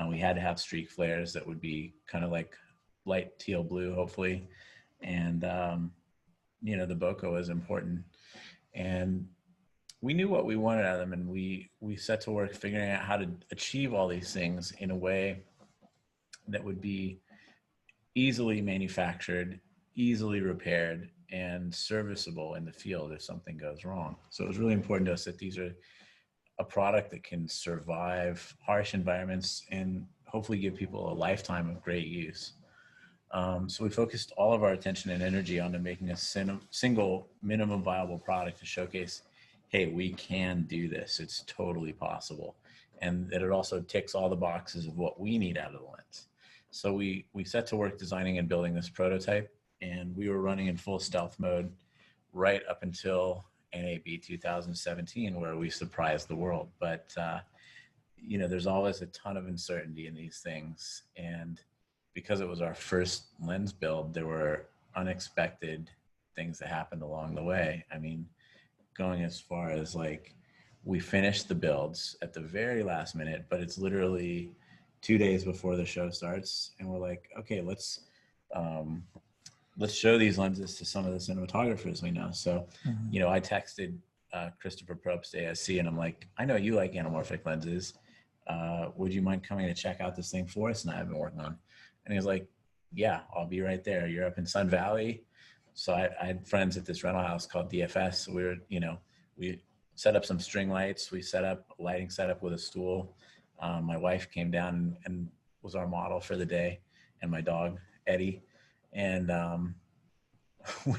We had to have streak flares that would be kind of like light teal blue, hopefully, and the bokeh was important, and we knew what we wanted out of them, and we set to work figuring out how to achieve all these things in a way that would be easily manufactured, easily repaired, and serviceable in the field if something goes wrong. So it was really important to us that these are a product that can survive harsh environments and hopefully give people a lifetime of great use. So we focused all of our attention and energy onto making a single minimum viable product to showcase, hey, we can do this. It's totally possible. And that it also ticks all the boxes of what we need out of the lens. So we set to work designing and building this prototype, and we were running in full stealth mode right up until NAB 2017, where we surprised the world. But, there's always a ton of uncertainty in these things. And because it was our first lens build, there were unexpected things that happened along the way. I mean, going as far as like, we finished the builds at the very last minute, but it's literally 2 days before the show starts. And we're like, okay, let's show these lenses to some of the cinematographers we know. So, I texted Christopher Probst, ASC, and I'm like, I know you like anamorphic lenses. Would you mind coming to check out this thing Forrest and I have been working on? And he was like, yeah, I'll be right there. You're up in Sun Valley. So I had friends at this rental house called DFS. So we set up some string lights. We set up a lighting setup with a stool. My wife came down and was our model for the day, and my dog, Eddie. And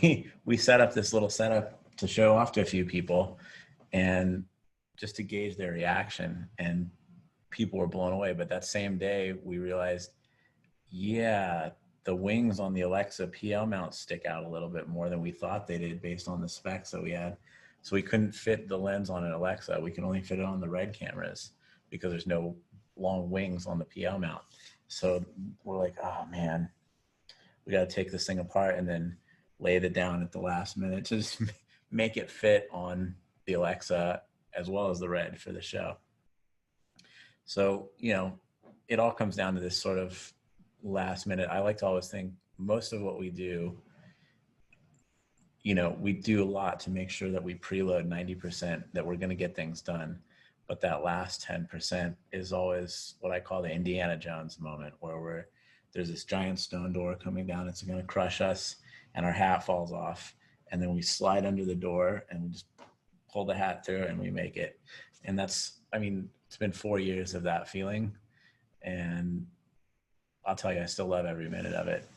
we set up this little setup to show off to a few people and just to gauge their reaction. And people were blown away. But that same day, we realized, yeah, the wings on the Alexa PL mount stick out a little bit more than we thought they did based on the specs that we had. So we couldn't fit the lens on an Alexa. We can only fit it on the RED cameras because there's no long wings on the PL mount. So we're like, oh man, we got to take this thing apart and then lay it down at the last minute to just make it fit on the Alexa as well as the RED for the show. So, you know, it all comes down to this sort of last minute. I like to always think most of what we do, you know, we do a lot to make sure that we preload 90%, that we're going to get things done. But that last 10% is always what I call the Indiana Jones moment, where there's this giant stone door coming down. It's going to crush us and our hat falls off. And then we slide under the door and we just pull the hat through and we make it. And that's, I mean, it's been 4 years of that feeling. And I'll tell you, I still love every minute of it.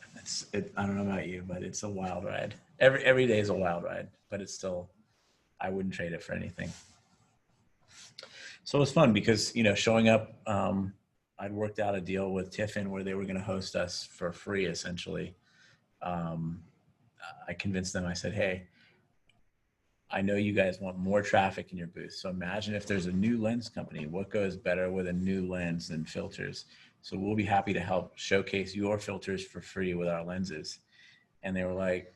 I don't know about you, but it's a wild ride. Every day is a wild ride, but it's still, I wouldn't trade it for anything. So it was fun because, you know, showing up, I'd worked out a deal with Tiffin where they were going to host us for free, essentially. I convinced them, I said, hey, I know you guys want more traffic in your booth. So imagine if there's a new lens company, what goes better with a new lens than filters? So we'll be happy to help showcase your filters for free with our lenses. And they were like,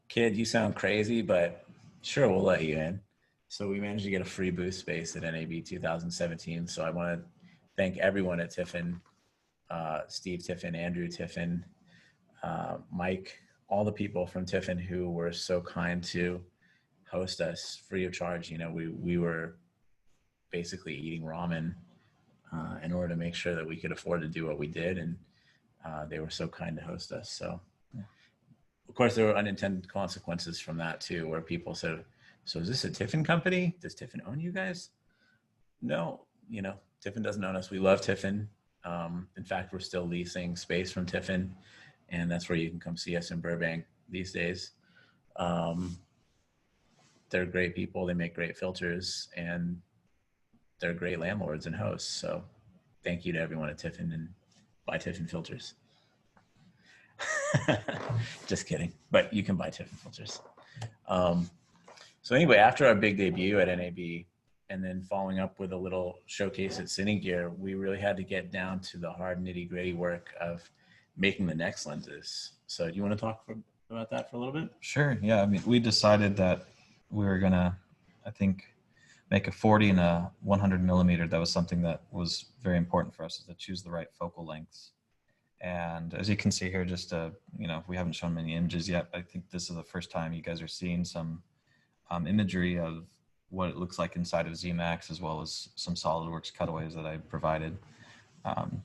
kid, you sound crazy, but sure, we'll let you in. So we managed to get a free booth space at NAB 2017. So I want to thank everyone at Tiffin, Steve Tiffin, Andrew Tiffin, Mike, all the people from Tiffin who were so kind to host us free of charge. You know, we were basically eating ramen in order to make sure that we could afford to do what we did. And they were so kind to host us. So of course there were unintended consequences from that too, where people said, so is this a Tiffin company? Does Tiffin own you guys? No, you know, Tiffin doesn't own us. We love Tiffin. In fact, we're still leasing space from Tiffin, and that's where you can come see us in Burbank these days. They're great people. They make great filters, and they're great landlords and hosts. So thank you to everyone at Tiffin, and buy Tiffin filters. Just kidding, but you can buy Tiffin filters. So anyway, after our big debut at NAB, and then following up with a little showcase at Cinegear, we really had to get down to the hard nitty-gritty work of making the next lenses. So do you want to talk about that for a little bit? Sure. Yeah. I mean, we decided that we were going to, I think, make a 40 and a 100 millimeter. That was something that was very important for us, is to choose the right focal lengths. And as you can see here, just, you know, we haven't shown many images yet. I think this is the first time you guys are seeing some imagery of what it looks like inside of ZMAX, as well as some SolidWorks cutaways that I provided,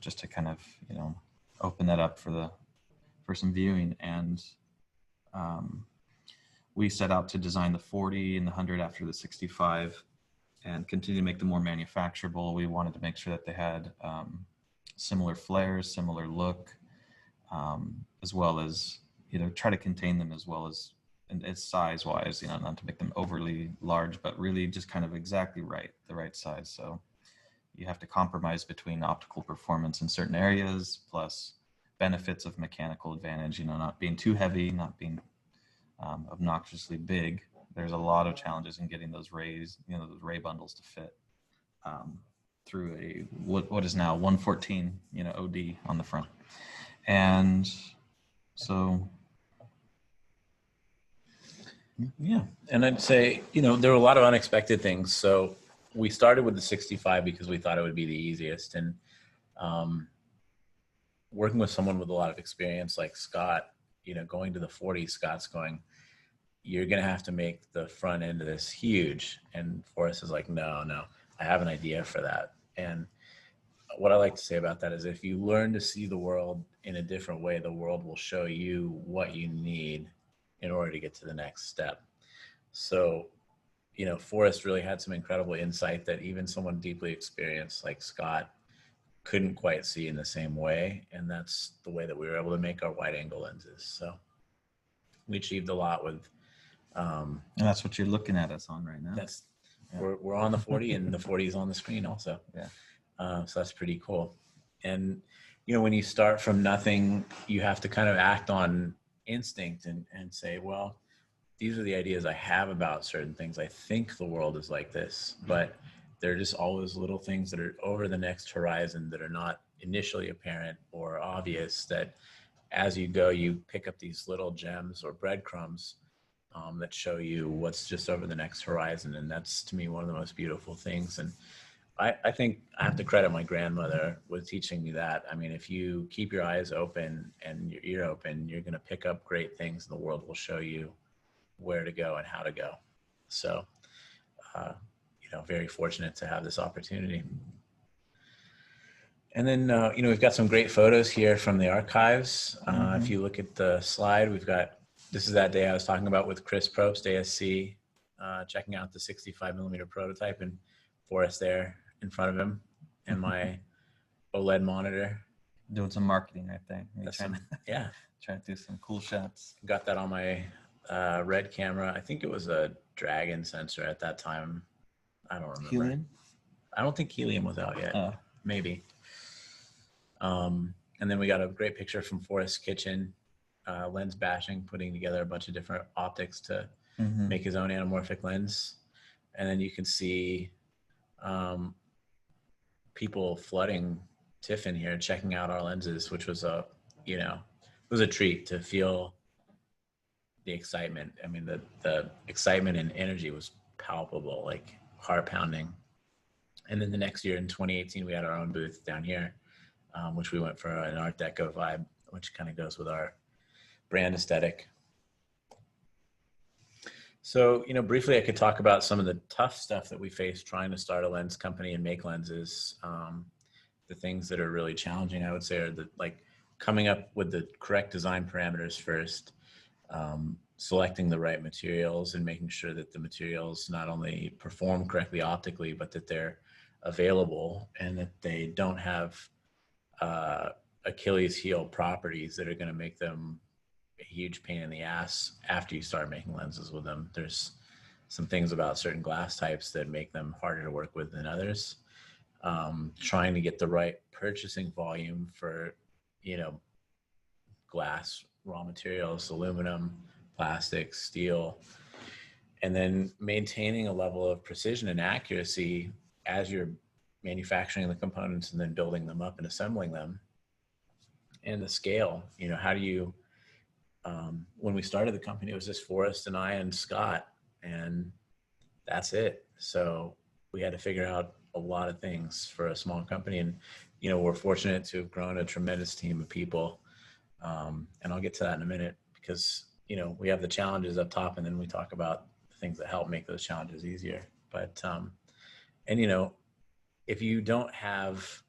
just to kind of, you know, open that up for some viewing. And we set out to design the 40 and the 100 after the 65 and continue to make them more manufacturable. We wanted to make sure that they had similar flares, similar look, as well as, you know, try to contain them as well as, and it's size-wise, you know, not to make them overly large, but really just kind of exactly right, the right size. So you have to compromise between optical performance in certain areas, plus benefits of mechanical advantage, you know, not being too heavy, not being obnoxiously big. There's a lot of challenges in getting those rays, you know, those ray bundles to fit through a, what is now 114, you know, OD on the front. And so, yeah. And I'd say, you know, there were a lot of unexpected things. So we started with the 65 because we thought it would be the easiest. And working with someone with a lot of experience like Scott, you know, going to the 40, Scott's going, you're going to have to make the front end of this huge. And Forrest is like, no, I have an idea for that. And what I like to say about that is if you learn to see the world in a different way, the world will show you what you need in order to get to the next step. So, you know, Forrest really had some incredible insight that even someone deeply experienced like Scott couldn't quite see in the same way. And that's the way that we were able to make our wide angle lenses. So we achieved a lot with, and that's what you're looking at us on right now. That's, yeah. We're on the 40 and the 40 is on the screen also. Yeah. So that's pretty cool. And, you know, when you start from nothing, you have to kind of act on instinct and say, well, these are the ideas I have about certain things. I think the world is like this, but there are just always little things that are over the next horizon that are not initially apparent or obvious, that as you go, you pick up these little gems or breadcrumbs that show you what's just over the next horizon. And that's, to me, one of the most beautiful things. And I think I have to credit my grandmother with teaching me that. I mean, if you keep your eyes open and your ear open, you're going to pick up great things, and the world will show you where to go and how to go. So, very fortunate to have this opportunity. And then, we've got some great photos here from the archives. If you look at the slide, this is that day I was talking about with Chris Probst, ASC, checking out the 65mm prototype, and Forrest there in front of him, and my OLED monitor. Doing some marketing right there. Yeah. Trying to do some cool shots. Got that on my red camera. I think it was a Dragon sensor at that time. I don't remember. Helium? I don't think helium was out yet. Oh. Maybe. And then we got a great picture from Forrest's kitchen, lens bashing, putting together a bunch of different optics to make his own anamorphic lens. And then you can see people flooding Tiffin here, checking out our lenses, which was it was a treat to feel the excitement. I mean, the excitement and energy was palpable, like heart pounding. And then the next year in 2018, we had our own booth down here, which we went for an Art Deco vibe, which kind of goes with our brand aesthetic. So, briefly, I could talk about some of the tough stuff that we faced trying to start a lens company and make lenses. The things that are really challenging, I would say, are coming up with the correct design parameters first, selecting the right materials and making sure that the materials not only perform correctly optically, but that they're available and that they don't have Achilles heel properties that are going to make them a huge pain in the ass after you start making lenses with them. There's some things about certain glass types that make them harder to work with than others. Trying to get the right purchasing volume for, glass raw materials, aluminum, plastic, steel, and then maintaining a level of precision and accuracy as you're manufacturing the components and then building them up and assembling them. And the scale, how do you, when we started the company, it was just Forrest and I and Scott, and that's it. So we had to figure out a lot of things for a small company. And, we're fortunate to have grown a tremendous team of people. And I'll get to that in a minute because, we have the challenges up top, and then we talk about the things that help make those challenges easier. But, if you don't have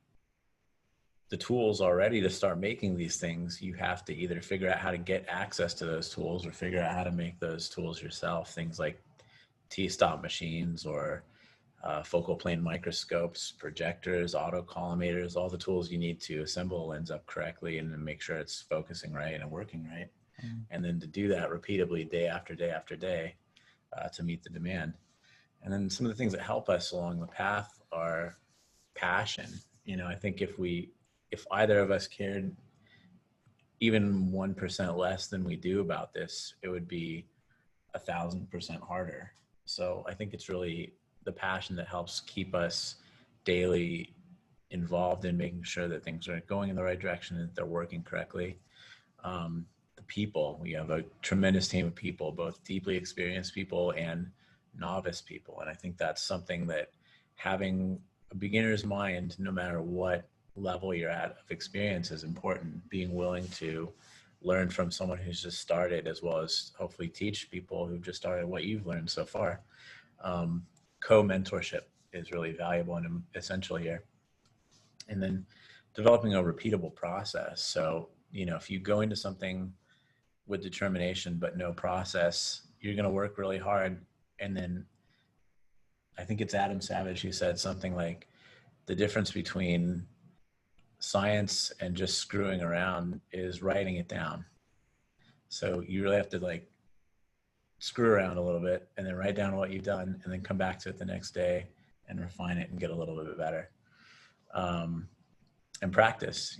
the tools already to start making these things, you have to either figure out how to get access to those tools or figure out how to make those tools yourself. Things like T-stop machines or focal plane microscopes, projectors, autocollimators, all the tools you need to assemble a lens up correctly and then make sure it's focusing right and working right. And then to do that repeatedly day after day after day to meet the demand. And then some of the things that help us along the path are passion. I think if either of us cared even 1% less than we do about this, it would be 1,000% harder. So I think it's really the passion that helps keep us daily involved in making sure that things are going in the right direction and that they're working correctly. The people, we have a tremendous team of people, both deeply experienced people and novice people. And I think that's something that having a beginner's mind, no matter what level you're at of experience, is important. Being willing to learn from someone who's just started, as well as hopefully teach people who've just started what you've learned so far. Co-mentorship is really valuable and essential here. And then developing a repeatable process. So, if you go into something with determination but no process, you're going to work really hard. And then I think it's Adam Savage who said something like, the difference between science and just screwing around is writing it down. So you really have to screw around a little bit and then write down what you've done and then come back to it the next day and refine it and get a little bit better. And practice,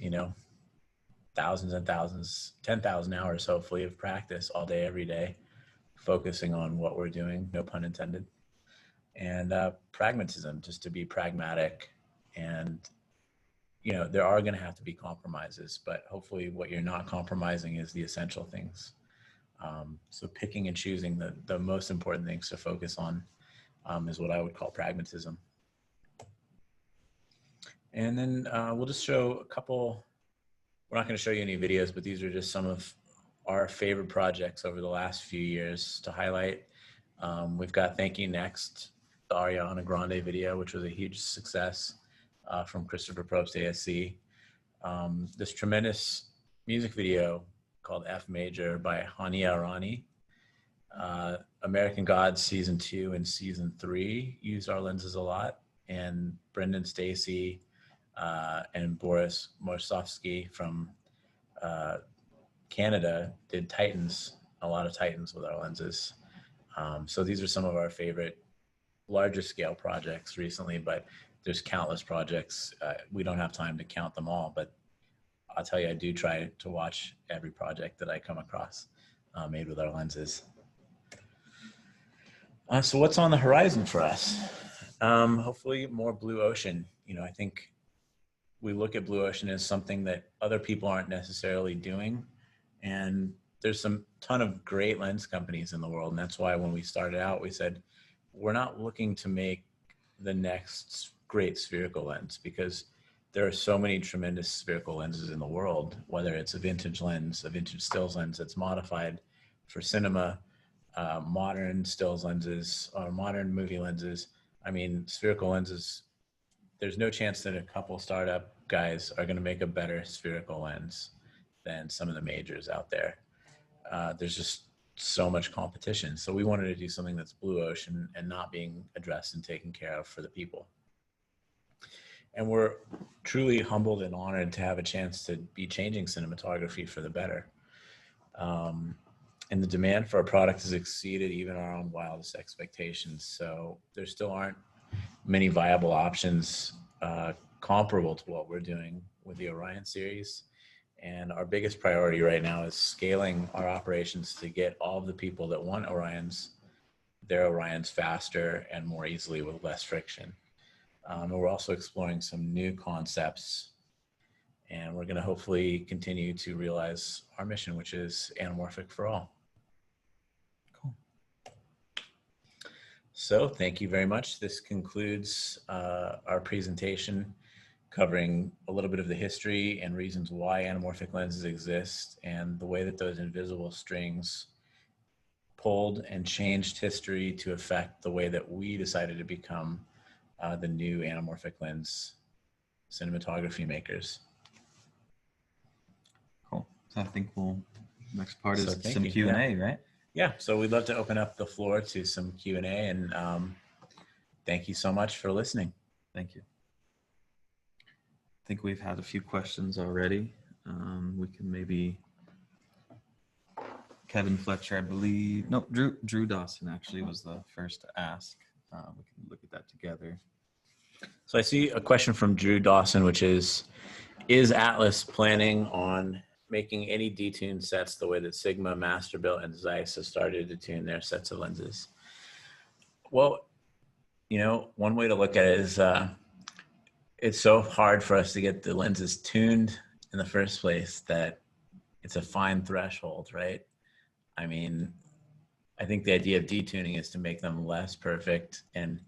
thousands and thousands, 10,000 hours, hopefully, of practice all day, every day focusing on what we're doing, no pun intended, and pragmatism, just to be pragmatic. And, you know, there are going to have to be compromises, but hopefully what you're not compromising is the essential things. So picking and choosing the most important things to focus on is what I would call pragmatism. And then we'll just show a couple. We're not going to show you any videos, but these are just some of our favorite projects over the last few years to highlight. We've got Thank You Next, the Ariana Grande video, which was a huge success from Christopher Probst ASC. This tremendous music video called F Major by Hania Rani. American Gods Season 2 and Season 3 used our lenses a lot. And Brendan Stacy and Boris Morsovsky from Canada did Titans, a lot of Titans with our lenses. So these are some of our favorite larger scale projects recently, but there's countless projects. We don't have time to count them all, but I'll tell you, I do try to watch every project that I come across made with our lenses. So what's on the horizon for us? Hopefully more blue ocean. You know, I think we look at blue ocean as something that other people aren't necessarily doing. And there's some ton of great lens companies in the world. And that's why when we started out, we said, we're not looking to make the next great spherical lens, because there are so many tremendous spherical lenses in the world, whether it's a vintage lens, a vintage stills lens that's modified for cinema, modern stills lenses, or modern movie lenses. I mean, spherical lenses, there's no chance that a couple startup guys are going to make a better spherical lens than some of the majors out there. There's just so much competition. So we wanted to do something that's blue ocean and not being addressed and taken care of for the people. And we're truly humbled and honored to have a chance to be changing cinematography for the better. And the demand for our product has exceeded even our own wildest expectations. So there still aren't many viable options comparable to what we're doing with the Orion series. And our biggest priority right now is scaling our operations to get all of the people that want Orions, their Orions faster and more easily with less friction. And we're also exploring some new concepts, and we're going to hopefully continue to realize our mission, which is anamorphic for all. Cool. So thank you very much. This concludes our presentation, covering a little bit of the history and reasons why anamorphic lenses exist, and the way that those invisible strings pulled and changed history to affect the way that we decided to become the new anamorphic lens cinematography makers. Cool. So I think next part is So some Q&A, yeah. right? Yeah, so we'd love to open up the floor to some Q&A, and thank you so much for listening. Thank you. I think we've had a few questions already. We can maybe, Kevin Fletcher, I believe, no, Drew Dawson actually was the first to ask. We can look at that together. So I see a question from Drew Dawson, which is Atlas planning on making any detuned sets the way that Sigma, Masterbuilt, and Zeiss have started to tune their sets of lenses? Well, you know, one way to look at it is it's so hard for us to get the lenses tuned in the first place that it's a fine threshold, right? I mean, I think the idea of detuning is to make them less perfect, and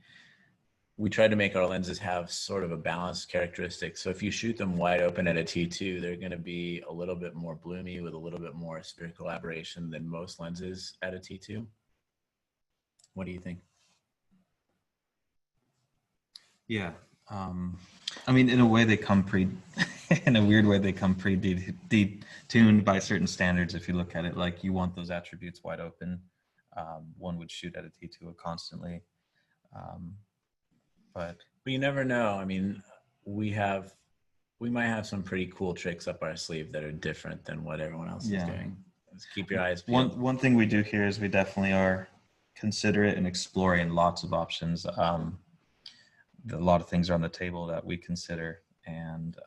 we try to make our lenses have sort of a balanced characteristic. So if you shoot them wide open at a T2, they're going to be a little bit more bloomy with a little bit more spherical aberration than most lenses at a T2. What do you think? Yeah. I mean, in a way they come in a weird way, they come detuned by certain standards. If you look at it, like you want those attributes wide open. One would shoot at a T2 constantly. But you never know. I mean, we might have some pretty cool tricks up our sleeve that are different than what everyone else is doing. Just keep your eyes peeled. One thing we do here is we definitely are considerate and exploring lots of options. A lot of things are on the table that we consider, and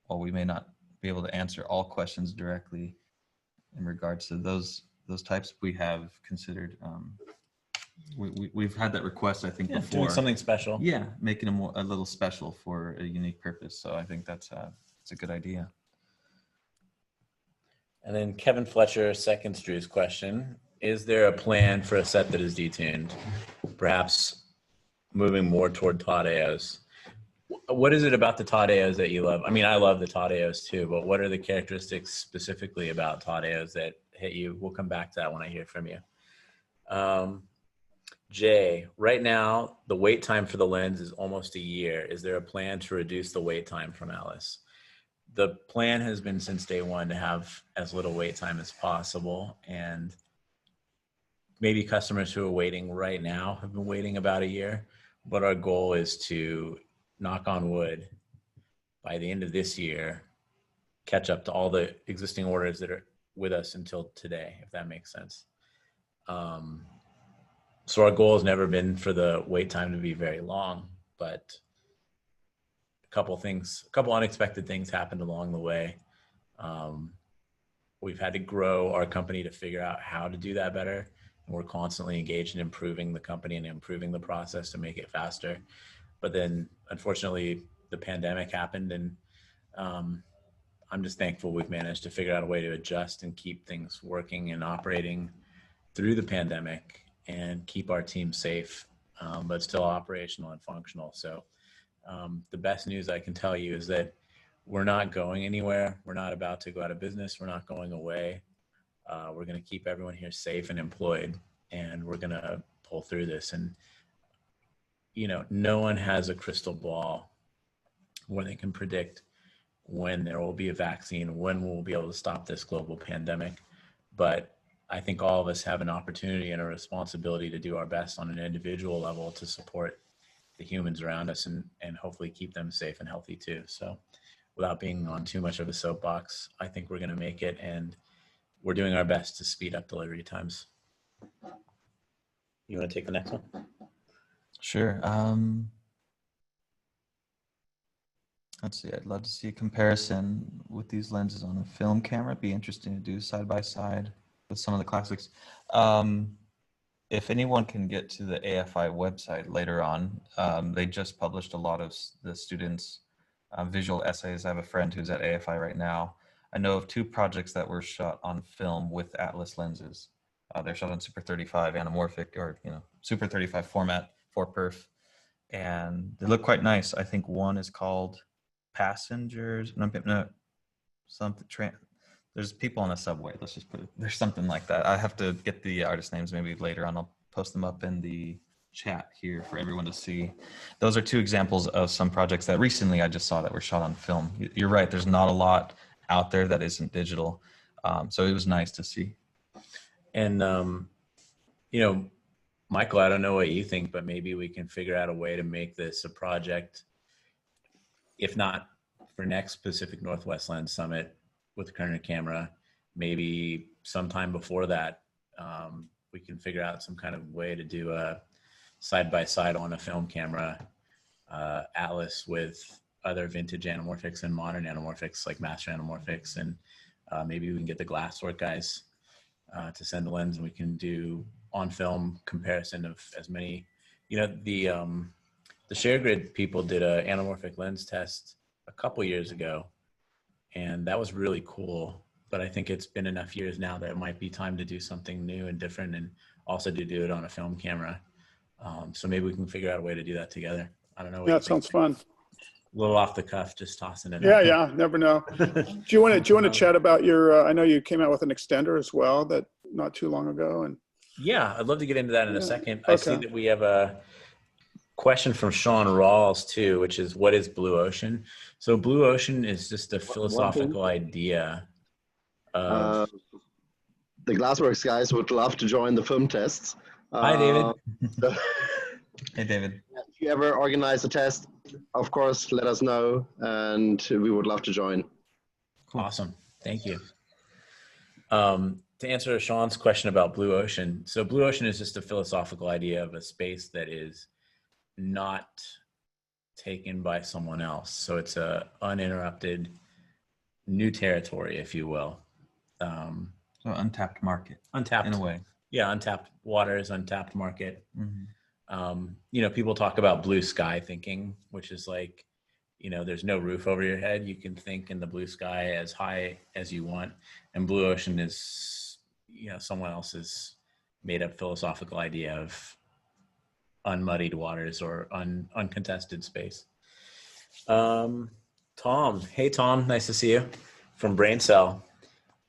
while we may not be able to answer all questions directly in regards to those those types, we have considered. We've had that request, I think, before. Doing something special. Yeah, making them a little special for a unique purpose. So I think that's a good idea. And then Kevin Fletcher seconds Drew's question. Is there a plan for a set that is detuned? Perhaps moving more toward Todd AOs. What is it about the Todd AOs that you love? I mean, I love the Todd AOs too, but what are the characteristics specifically about Todd AOs that hit you? We'll come back to that when I hear from you. Jay, right now, the wait time for the lens is almost a year. Is there a plan to reduce the wait time from Alice? The plan has been since day one to have as little wait time as possible. And maybe customers who are waiting right now have been waiting about a year. But our goal is to, knock on wood, by the end of this year, catch up to all the existing orders that are with us until today, if that makes sense. So our goal has never been for the wait time to be very long, but a couple unexpected things happened along the way. We've had to grow our company to figure out how to do that better. And we're constantly engaged in improving the company and improving the process to make it faster. But then unfortunately the pandemic happened, and I'm just thankful we've managed to figure out a way to adjust and keep things working and operating through the pandemic and keep our team safe, but still operational and functional. So the best news I can tell you is that we're not going anywhere. We're not about to go out of business. We're not going away. We're going to keep everyone here safe and employed, and we're going to pull through this. And, you know, no one has a crystal ball where they can predict when there will be a vaccine, when we'll be able to stop this global pandemic. But I think all of us have an opportunity and a responsibility to do our best on an individual level to support the humans around us and hopefully keep them safe and healthy too. So without being on too much of a soapbox, I think we're going to make it, and we're doing our best to speed up delivery times. You want to take the next one? Sure. Let's see. I'd love to see a comparison with these lenses on a film camera. It'd be interesting to do side by side with some of the classics. If anyone can get to the AFI website later on, they just published a lot of the students' visual essays. I have a friend who's at AFI right now. I know of 2 projects that were shot on film with Atlas lenses. They're shot on Super 35 anamorphic, or Super 35 format, 4perf, and they look quite nice. I think one is called Passengers. No, something. There's people on a subway. Let's just put it. There's something like that. I have to get the artist names maybe later on. I'll post them up in the chat here for everyone to see. Those are 2 examples of some projects that recently I just saw that were shot on film. You're right. There's not a lot out there that isn't digital. So it was nice to see. And, Michael, I don't know what you think, but maybe we can figure out a way to make this a project, if not for next Pacific Northwest Lens Summit with the Koerner camera, maybe sometime before that, we can figure out some kind of way to do a side-by-side on a film camera, Atlas with other vintage anamorphics and modern anamorphics like master anamorphics. And maybe we can get the Glasswork guys to send the lens, and we can do on film comparison of as many, the Share Grid people did a anamorphic lens test a couple years ago, and that was really cool. But I think it's been enough years now that it might be time to do something new and different, and also to do it on a film camera. So maybe we can figure out a way to do that together. I don't know. Yeah, it sounds fun. A little off the cuff, just tossing it. Yeah, never know. Do you want to chat about your? I know you came out with an extender as well that not too long ago, and yeah, I'd love to get into that in a second. Okay. I see that we have a question from Sean Rawls too, which is, what is blue ocean? So blue ocean is just a philosophical idea. The Glassworks guys would love to join the film tests. Hi, David. Hey, David. If you ever organize a test, of course, let us know, and we would love to join. Cool. Awesome. Thank you. To answer Sean's question about blue ocean. So blue ocean is just a philosophical idea of a space that is not taken by someone else. So it's a uninterrupted new territory, if you will. So untapped market. Untapped. In a way. Yeah, untapped waters, untapped market. Mm-hmm. People talk about blue sky thinking, which is like, there's no roof over your head. You can think in the blue sky as high as you want. And blue ocean is, someone else's made up philosophical idea of unmuddied waters or uncontested space. Tom. Hey, Tom. Nice to see you from Brain Cell.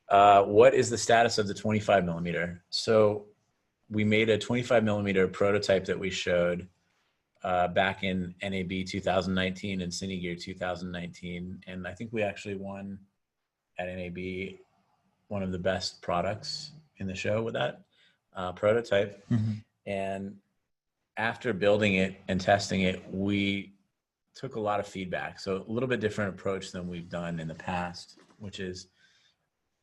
What is the status of the 25 millimeter? So we made a 25 millimeter prototype that we showed back in NAB 2019 and Cinegear 2019. And I think we actually won at NAB one of the best products in the show with that prototype. Mm-hmm. And after building it and testing it, we took a lot of feedback. So a little bit different approach than we've done in the past, which is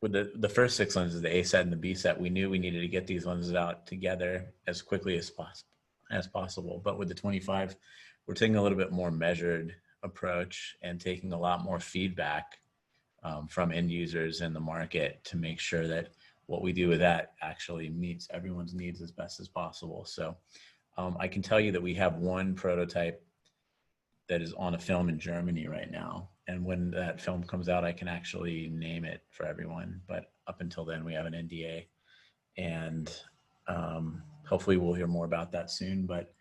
with the first 6 lenses, the A set and the B set, we knew we needed to get these lenses out together as quickly as possible. But with the 25, we're taking a little bit more measured approach and taking a lot more feedback from end users in the market to make sure that what we do with that actually meets everyone's needs as best as possible. So I can tell you that we have one prototype that is on a film in Germany right now. And when that film comes out, I can actually name it for everyone. But up until then, we have an NDA. And hopefully we'll hear more about that soon. But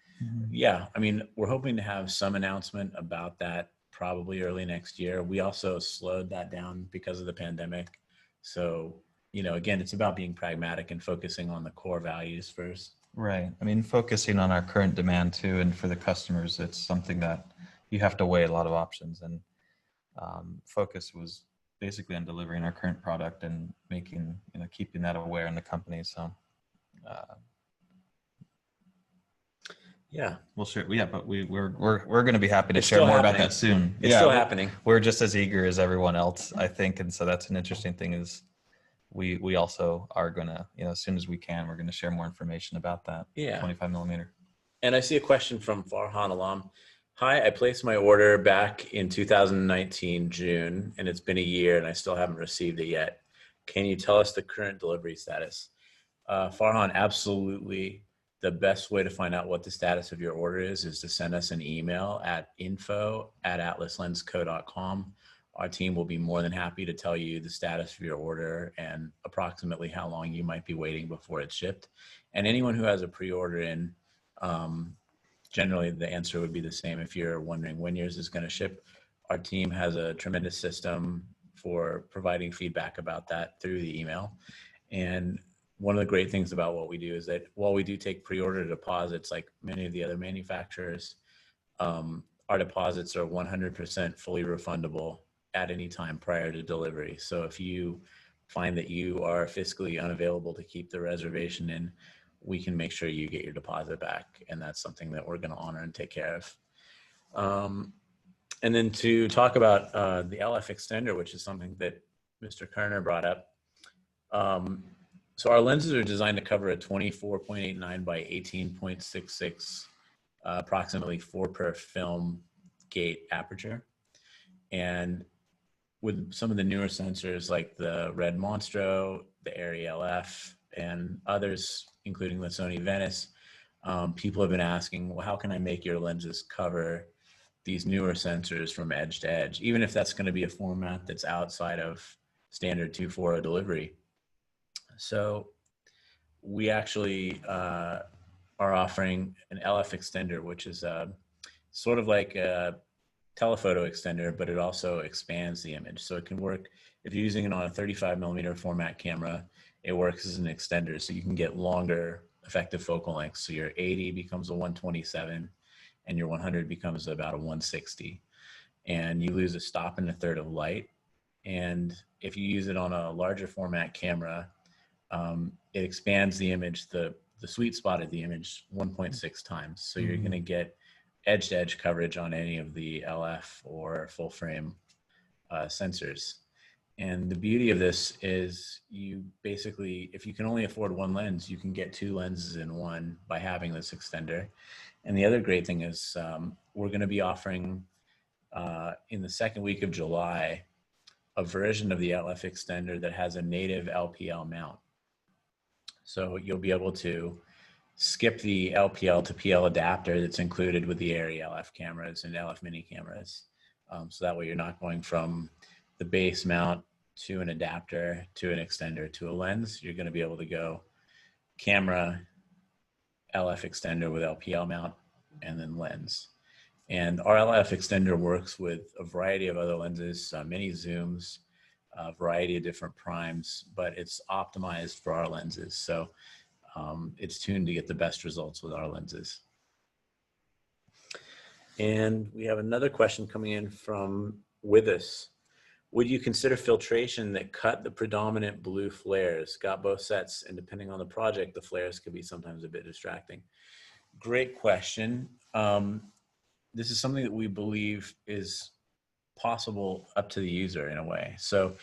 yeah, I mean, we're hoping to have some announcement about that probably early next year. We also slowed that down because of the pandemic. So, again, it's about being pragmatic and focusing on the core values first. Right. I mean, focusing on our current demand too, and for the customers, it's something that you have to weigh a lot of options, and focus was basically on delivering our current product and making, keeping that aware in the company. So, yeah, we'll share. Yeah, but we're going to be happy to It's share still more happening. about that soon. It's still happening. We're just as eager as everyone else, I think, and so that's an interesting thing. Is we also are going to, as soon as we can, we're going to share more information about that. Yeah. 25 millimeter. And I see a question from Farhan Alam. Hi, I placed my order back in 2019, June, and it's been a year and I still haven't received it yet. Can you tell us the current delivery status? Farhan, absolutely. The best way to find out what the status of your order is to send us an email at info@atlaslensco.com. Our team will be more than happy to tell you the status of your order and approximately how long you might be waiting before it's shipped. And anyone who has a pre-order in, generally the answer would be the same. If you're wondering when yours is going to ship, our team has a tremendous system for providing feedback about that through the email. And one of the great things about what we do is that while we do take pre-order deposits like many of the other manufacturers, our deposits are 100% fully refundable at any time prior to delivery. So if you find that you are fiscally unavailable to keep the reservation in, we can make sure you get your deposit back. And that's something that we're going to honor and take care of. And then to talk about the LF extender, which is something that Mr. Koerner brought up. So our lenses are designed to cover a 24.89 by 18.66, approximately 4 per film gate aperture. And with some of the newer sensors like the Red Monstro, the Arri LF, and others, including the Sony Venice, people have been asking, well, how can I make your lenses cover these newer sensors from edge to edge, even if that's going to be a format that's outside of standard 2.4 delivery? So we actually are offering an LF extender, which is sort of like a telephoto extender, but it also expands the image. So it can work, if you're using it on a 35 millimeter format camera, it works as an extender. So you can get longer effective focal lengths. So your 80 becomes a 127 and your 100 becomes about a 160. And you lose a stop and a third of light. And if you use it on a larger format camera, it expands the image, the sweet spot of the image 1.6 times. So you're going to get edge to edge coverage on any of the LF or full frame sensors. And the beauty of this is you basically, if you can only afford one lens, you can get 2 lenses in one by having this extender. And the other great thing is we're going to be offering in the second week of July a version of the LF extender that has a native LPL mount. So you'll be able to skip the LPL to PL adapter that's included with the Arri LF cameras and LF mini cameras. So that way you're not going from the base mount to an adapter to an extender to a lens. You're going to be able to go camera, LF extender with LPL mount, and then lens. And our LF extender works with a variety of other lenses, many zooms, a variety of different primes, but it's optimized for our lenses. So it's tuned to get the best results with our lenses. And we have another question coming in from Withus. Would you consider filtration that cut the predominant blue flares? Got both sets, and depending on the project, the flares could be sometimes a bit distracting. Great question. This is something that we believe is possible up to the user in a way. So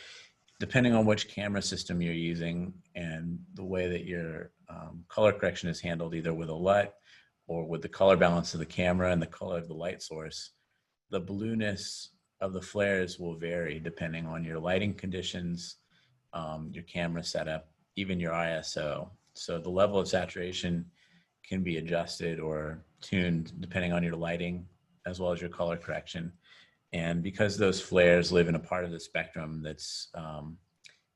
depending on which camera system you're using and the way that your color correction is handled, either with a LUT or with the color balance of the camera and the color of the light source, the blueness of the flares will vary depending on your lighting conditions, your camera setup, even your ISO. So the level of saturation can be adjusted or tuned depending on your lighting as well as your color correction. And because those flares live in a part of the spectrum that's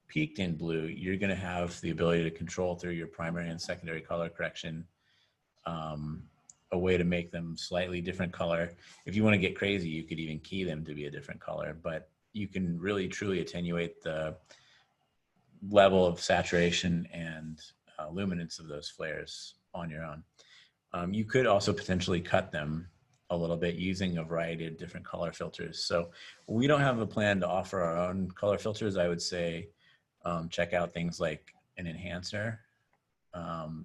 peaked in blue, you're going to have the ability to control through your primary and secondary color correction a way to make them slightly different color. If you want to get crazy, you could even key them to be a different color, but you can really truly attenuate the level of saturation and luminance of those flares on your own. You could also potentially cut them a little bit using a variety of different color filters. So we don't have a plan to offer our own color filters. I would say check out things like an enhancer.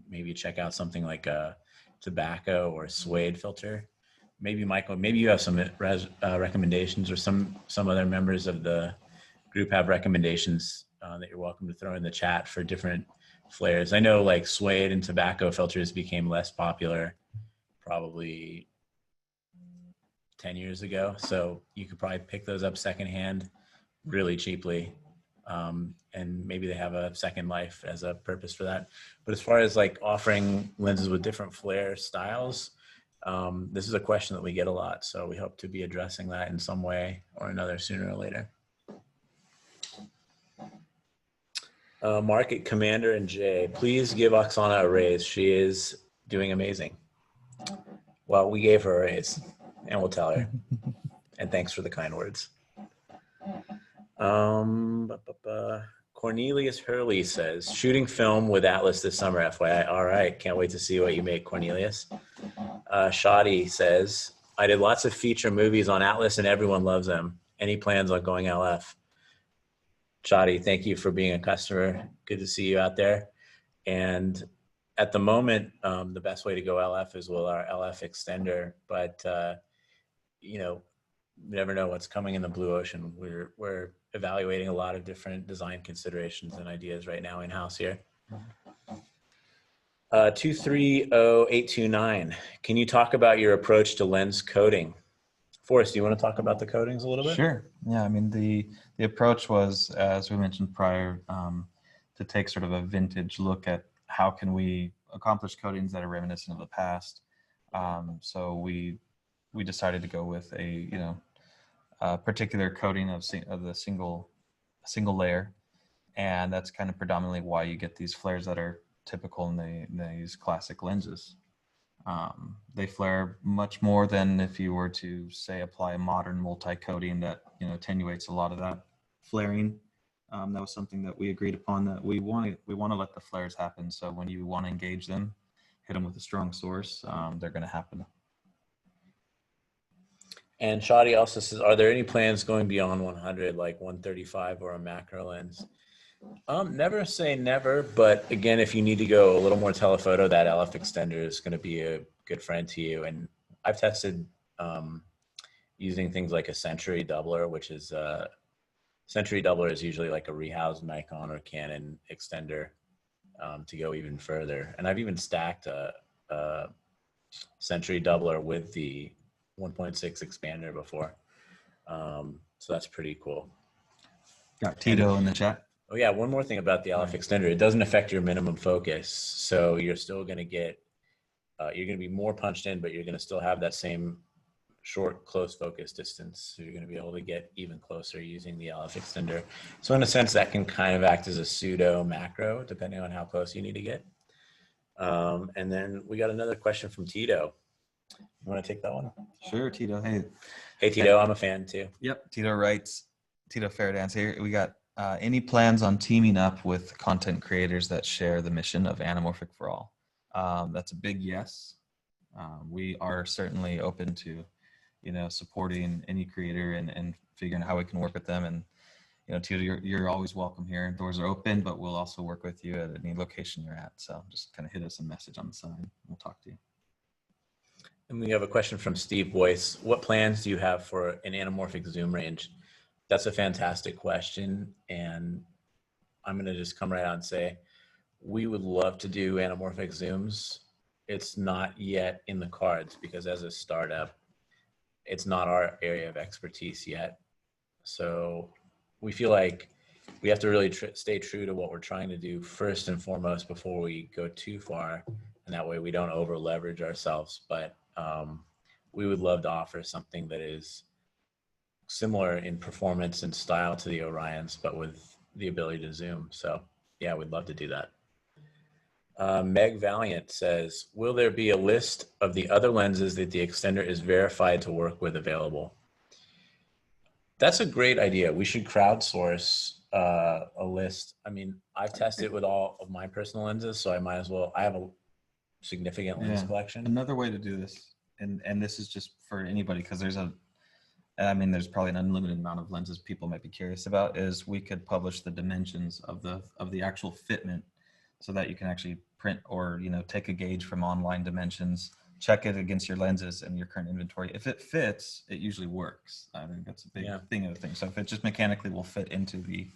Maybe check out something like a tobacco or suede filter. Maybe Michael, maybe you have some recommendations, or some other members of the group have recommendations that you're welcome to throw in the chat for different flares. I know like suede and tobacco filters became less popular probably 10 years ago. So you could probably pick those up secondhand really cheaply. And maybe they have a second life as a purpose for that. But as far as like offering lenses with different flare styles, this is a question that we get a lot. So we hope to be addressing that in some way or another sooner or later. Market Commander and Jay, please give Oksana a raise. She is doing amazing. Well, we gave her a raise and we'll tell her. And thanks for the kind words. Cornelius Hurley says, shooting film with Atlas this summer, FYI. All right, can't wait to see what you make, Cornelius. Shadi says, I did lots of feature movies on Atlas and everyone loves them. Any plans on going LF? Shadi, thank you for being a customer. Good to see you out there. And at the moment, the best way to go LF is with our LF extender, but you know, you never know what's coming in the blue ocean. We're evaluating a lot of different design considerations and ideas right now in-house here. 230829, can you talk about your approach to lens coating? Forrest, do you want to talk about the coatings a little bit? Sure. Yeah, I mean, the approach was, as we mentioned prior, to take sort of a vintage look at how can we accomplish coatings that are reminiscent of the past. So we decided to go with a particular coating of the single layer, and that's kind of predominantly why you get these flares that are typical in these classic lenses. They flare much more than if you were to, say, apply a modern multi-coating that attenuates a lot of that flaring. That was something that we agreed upon, that we want to let the flares happen. So when you want to engage them, hit them with a strong source, they're going to happen. And Shadi also says, are there any plans going beyond 100, like 135 or a macro lens? Never say never, but again, if you need to go a little more telephoto, that LF extender is going to be a good friend to you. And I've tested using things like a Century doubler, which is Century doubler is usually like a rehoused Nikon or Canon extender to go even further. And I've even stacked a Century doubler with the 1.6 expander before. So that's pretty cool. Got Tito in the chat. Oh yeah, one more thing about the LF extender. It doesn't affect your minimum focus. So you're still going to get, you're going to be more punched in, but you're going to still have that same short, close focus distance. So you're going to be able to get even closer using the LF extender. So in a sense, that can kind of act as a pseudo macro, depending on how close you need to get. And then we got another question from Tito. You want to take that one? Sure, Tito. Hey, Tito, I'm a fan too. Yep. Tito writes, Tito Faradance here. We got any plans on teaming up with content creators that share the mission of Anamorphic for All? That's a big yes. We are certainly open to, supporting any creator and figuring out how we can work with them. And, Tito, you're always welcome here. Doors are open, but we'll also work with you at any location you're at. So just kind of hit us a message on the side. We'll talk to you. And we have a question from Steve Boyce. What plans do you have for an anamorphic zoom range? That's a fantastic question. And I'm going to just come right out and say, we would love to do anamorphic zooms. It's not yet in the cards because as a startup, it's not our area of expertise yet. So we feel like we have to really stay true to what we're trying to do first and foremost before we go too far. And that way we don't over leverage ourselves. But we would love to offer something that is similar in performance and style to the Orions, but with the ability to zoom. So yeah, we'd love to do that. Meg Valiant says, will there be a list of the other lenses that the extender is verified to work with available? That's a great idea. We should crowdsource a list. I mean, I've tested with all of my personal lenses, so I might as well, I have a significant lens collection. Another way to do this, and this is just for anybody, because there's probably an unlimited amount of lenses people might be curious about, is we could publish the dimensions of the actual fitment so that you can actually print or, take a gauge from online dimensions, check it against your lenses and your current inventory. If it fits, it usually works. I think that's a big thing of the thing. So if it just mechanically will fit into the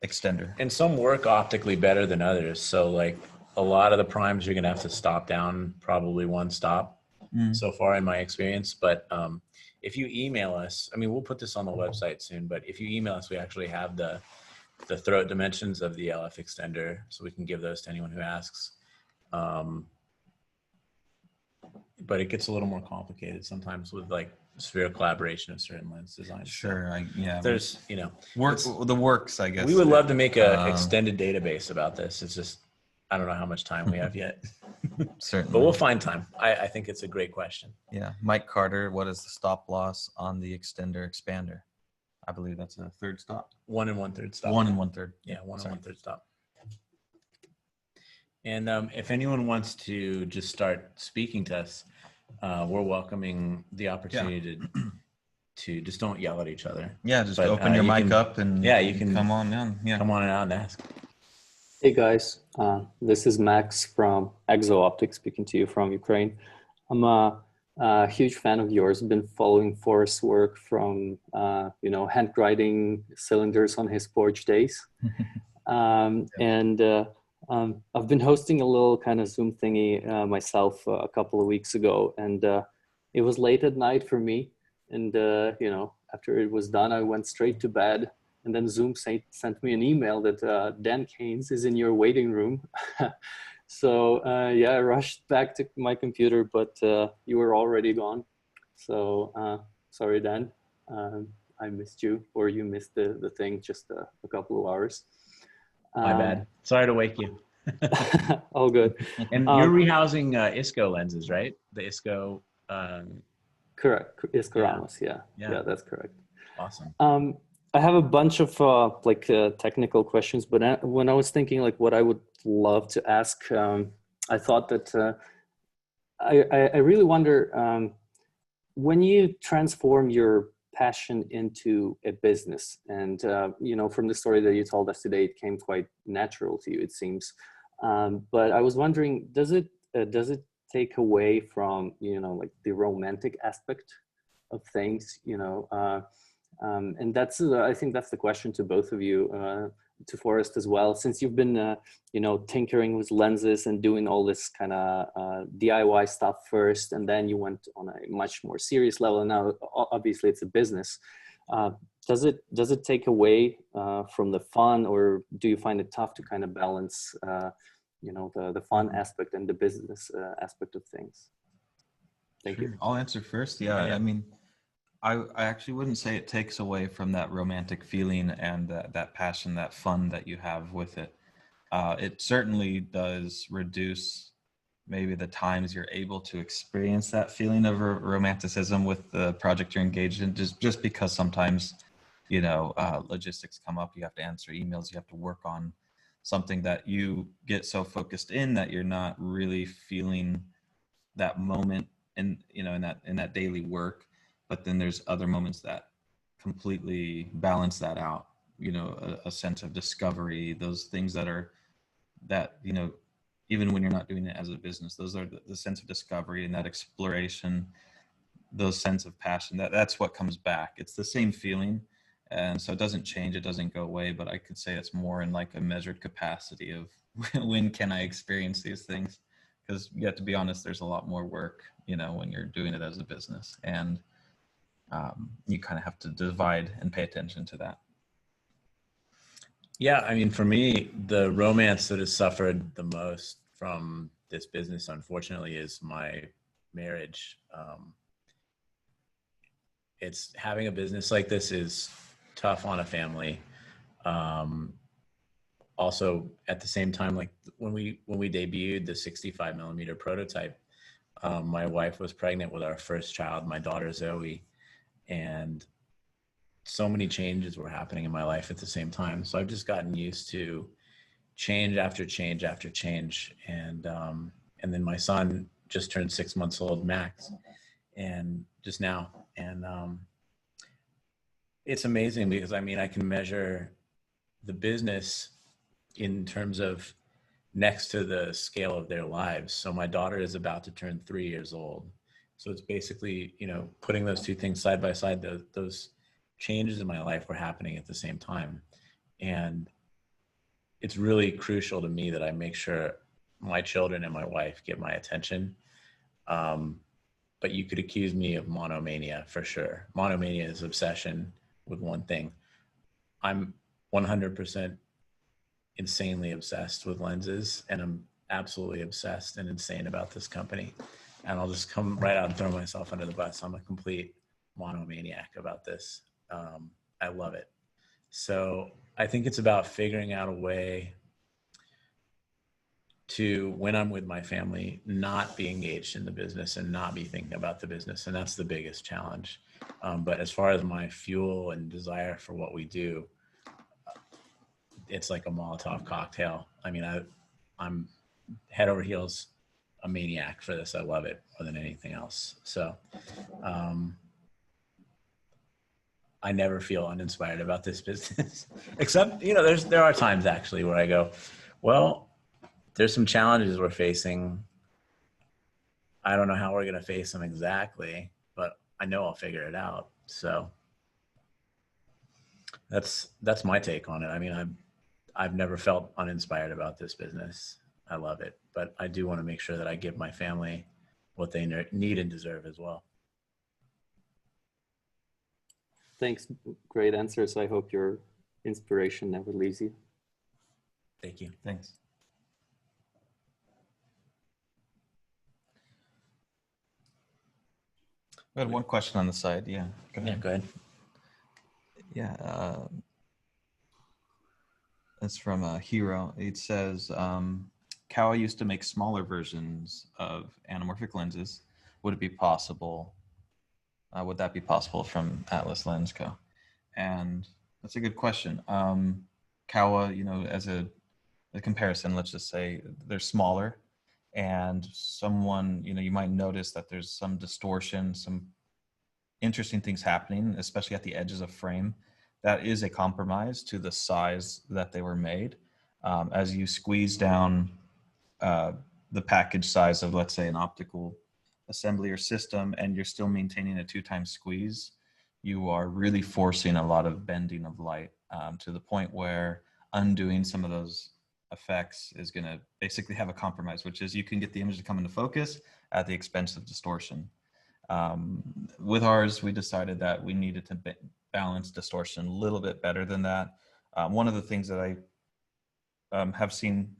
extender. And some work optically better than others. So like a lot of the primes, you're going to have to stop down probably one stop so far in my experience. But if you email us, I mean, we'll put this on the website soon, but if you email us, we actually have the throat dimensions of the LF extender, so we can give those to anyone who asks. But it gets a little more complicated sometimes with like sphere collaboration of certain lens designs. Sure. There's, the works, I guess. We would love to make an extended database about this. It's just, I don't know how much time we have yet. Certainly. But we'll find time. I think it's a great question. Yeah. Mike Carter, what is the stop loss on the extender expander? I believe that's a third stop. 1 1/3 stop. 1 1/3. Yeah, 1 1/3 stop. And if anyone wants to just start speaking to us, we're welcoming the opportunity to just don't yell at each other. Yeah, just open your mic up and you can come on in. Yeah. Come on out and ask. Hey guys, this is Max from Exo Optics speaking to you from Ukraine. I'm a huge fan of yours. I've been following Forrest's work from hand grinding cylinders on his Forge days. I've been hosting a little kind of Zoom thingy myself a couple of weeks ago, and it was late at night for me. And after it was done, I went straight to bed. And then Zoom sent me an email that Dan Keynes is in your waiting room. So I rushed back to my computer, but you were already gone. So sorry, Dan. I missed you, or you missed the thing just a couple of hours. My bad. Sorry to wake you. All good. And you're rehousing ISCO lenses, right? The ISCO. Correct. ISCO Ramos. Yeah, that's correct. Awesome. I have a bunch of technical questions, but when I was thinking like what I would love to ask, I thought that I really wonder when you transform your passion into a business, and from the story that you told us today, it came quite natural to you, it seems. But I was wondering, does it take away from like the romantic aspect of things? And that's I think that's the question to both of you, to Forrest as well, since you've been tinkering with lenses and doing all this kind of DIY stuff first, and then you went on a much more serious level, and now obviously it's a business. does it take away from the fun, or do you find it tough to kind of balance, you know, the fun aspect and the business aspect of things? Thank you. I'll answer first. Yeah, I mean, I actually wouldn't say it takes away from that romantic feeling and that passion, that fun that you have with it. It certainly does reduce maybe the times you're able to experience that feeling of romanticism with the project you're engaged in, just because sometimes, you know, logistics come up, you have to answer emails, you have to work on something that you get so focused in that you're not really feeling that moment in, you know, in that daily work. But then there's other moments that completely balance that out, you know, a sense of discovery, those things that, you know, even when you're not doing it as a business, those are the sense of discovery and that exploration, those sense of passion, that's what comes back. It's the same feeling. And so it doesn't change, it doesn't go away, but I could say it's more in like a measured capacity of when can I experience these things? Because you have to be honest, there's a lot more work, you know, when you're doing it as a business, and you kind of have to divide and pay attention to that. Yeah, I mean, for me, the romance that has suffered the most from this business, unfortunately, is my marriage. It's having a business like this is tough on a family. Also, at the same time, like when we debuted the 65 millimeter prototype, my wife was pregnant with our first child, my daughter Zoe, and so many changes were happening in my life at the same time. So I've just gotten used to change after change after change. And then my son just turned 6 months old, Max, and just now. And it's amazing because, I mean, I can measure the business in terms of next to the scale of their lives. So my daughter is about to turn 3 years old. So it's basically, you know, putting those two things side by side, those changes in my life were happening at the same time. And it's really crucial to me that I make sure my children and my wife get my attention. But you could accuse me of monomania for sure. Monomania is obsession with one thing. I'm 100% insanely obsessed with lenses, and I'm absolutely obsessed and insane about this company. And I'll just come right out and throw myself under the bus. I'm a complete monomaniac about this. I love it. So I think it's about figuring out a way to, when I'm with my family, not be engaged in the business and not be thinking about the business. And that's the biggest challenge. But as far as my fuel and desire for what we do, it's like a Molotov cocktail. I mean, I'm head over heels a maniac for this. I love it more than anything else. So I never feel uninspired about this business, except, you know, there are times actually where I go, well, there's some challenges we're facing. I don't know how we're going to face them exactly, but I know I'll figure it out. So that's my take on it. I mean, I've never felt uninspired about this business. I love it, but I do want to make sure that I give my family what they need and deserve as well. Thanks. Great answers. I hope your inspiration never leaves you. Thank you. Thanks. We had one question on the side. Yeah. Go ahead. Yeah, go ahead. Yeah. It's from a Hero. It says, Kowa used to make smaller versions of anamorphic lenses. Would it be possible? Would that be possible from Atlas Lens Co? And that's a good question. Kowa, you know, as a comparison, let's just say they're smaller, and someone, you know, you might notice that there's some distortion, some interesting things happening, especially at the edges of frame. That is a compromise to the size that they were made. As you squeeze down the package size of, let's say, an optical assembly or system, and you're still maintaining a 2x squeeze, you are really forcing a lot of bending of light to the point where undoing some of those effects is going to basically have a compromise, which is you can get the image to come into focus at the expense of distortion. With ours, we decided that we needed to balance distortion a little bit better than that. One of the things that I have seen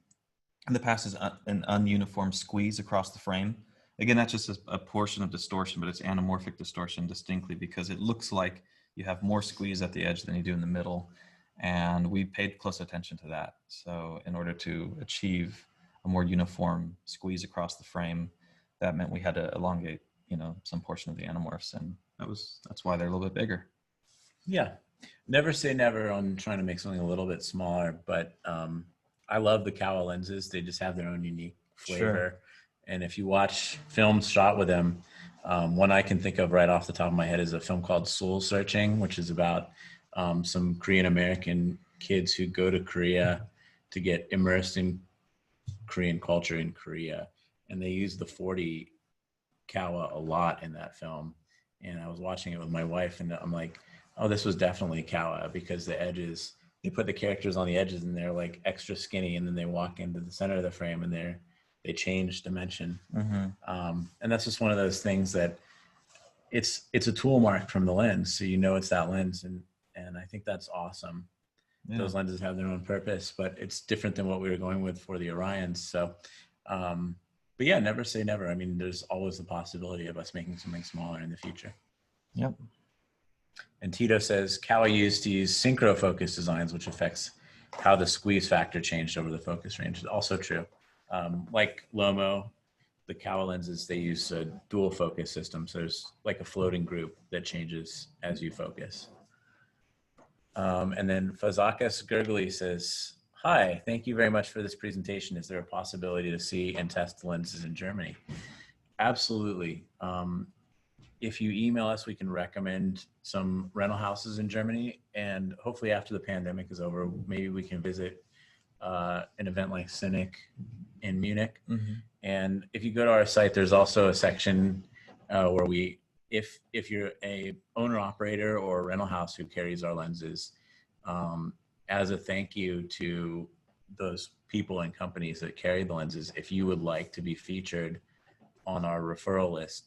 in the past is an ununiform squeeze across the frame. Again, that's just a portion of distortion, but it's anamorphic distortion distinctly because it looks like you have more squeeze at the edge than you do in the middle. And we paid close attention to that. So in order to achieve a more uniform squeeze across the frame, that meant we had to elongate, some portion of the anamorphs, and that's why they're a little bit bigger. Yeah, never say never on trying to make something a little bit smaller, but I love the Kowa lenses. They just have their own unique flavor. Sure. And if you watch films shot with them, one I can think of right off the top of my head is a film called Soul Searching, which is about some Korean American kids who go to Korea to get immersed in Korean culture in Korea. And they use the 40 Kowa a lot in that film. And I was watching it with my wife and I'm like, oh, this was definitely Kowa because the edges, they put the characters on the edges and they're like extra skinny, and then they walk into the center of the frame and they change dimension. Mm-hmm. And that's just one of those things that it's a tool mark from the lens. So it's that lens. And I think that's awesome. Yeah. Those lenses have their own purpose, but it's different than what we were going with for the Orions. So, but yeah, never say never. I mean, there's always the possibility of us making something smaller in the future. Yep. And Tito says, Kowa used to use synchro focus designs, which affects how the squeeze factor changed over the focus range. Also true. Like Lomo, the Kowa lenses, they use a dual focus system. So there's like a floating group that changes as you focus. And then Fazakas Gurgly says, hi, thank you very much for this presentation. Is there a possibility to see and test the lenses in Germany? Absolutely. If you email us, we can recommend some rental houses in Germany. And hopefully after the pandemic is over, maybe we can visit an event like Cynic in Munich. Mm-hmm. And if you go to our site, there's also a section where if you're a owner operator or a rental house who carries our lenses, as a thank you to those people and companies that carry the lenses, if you would like to be featured on our referral list,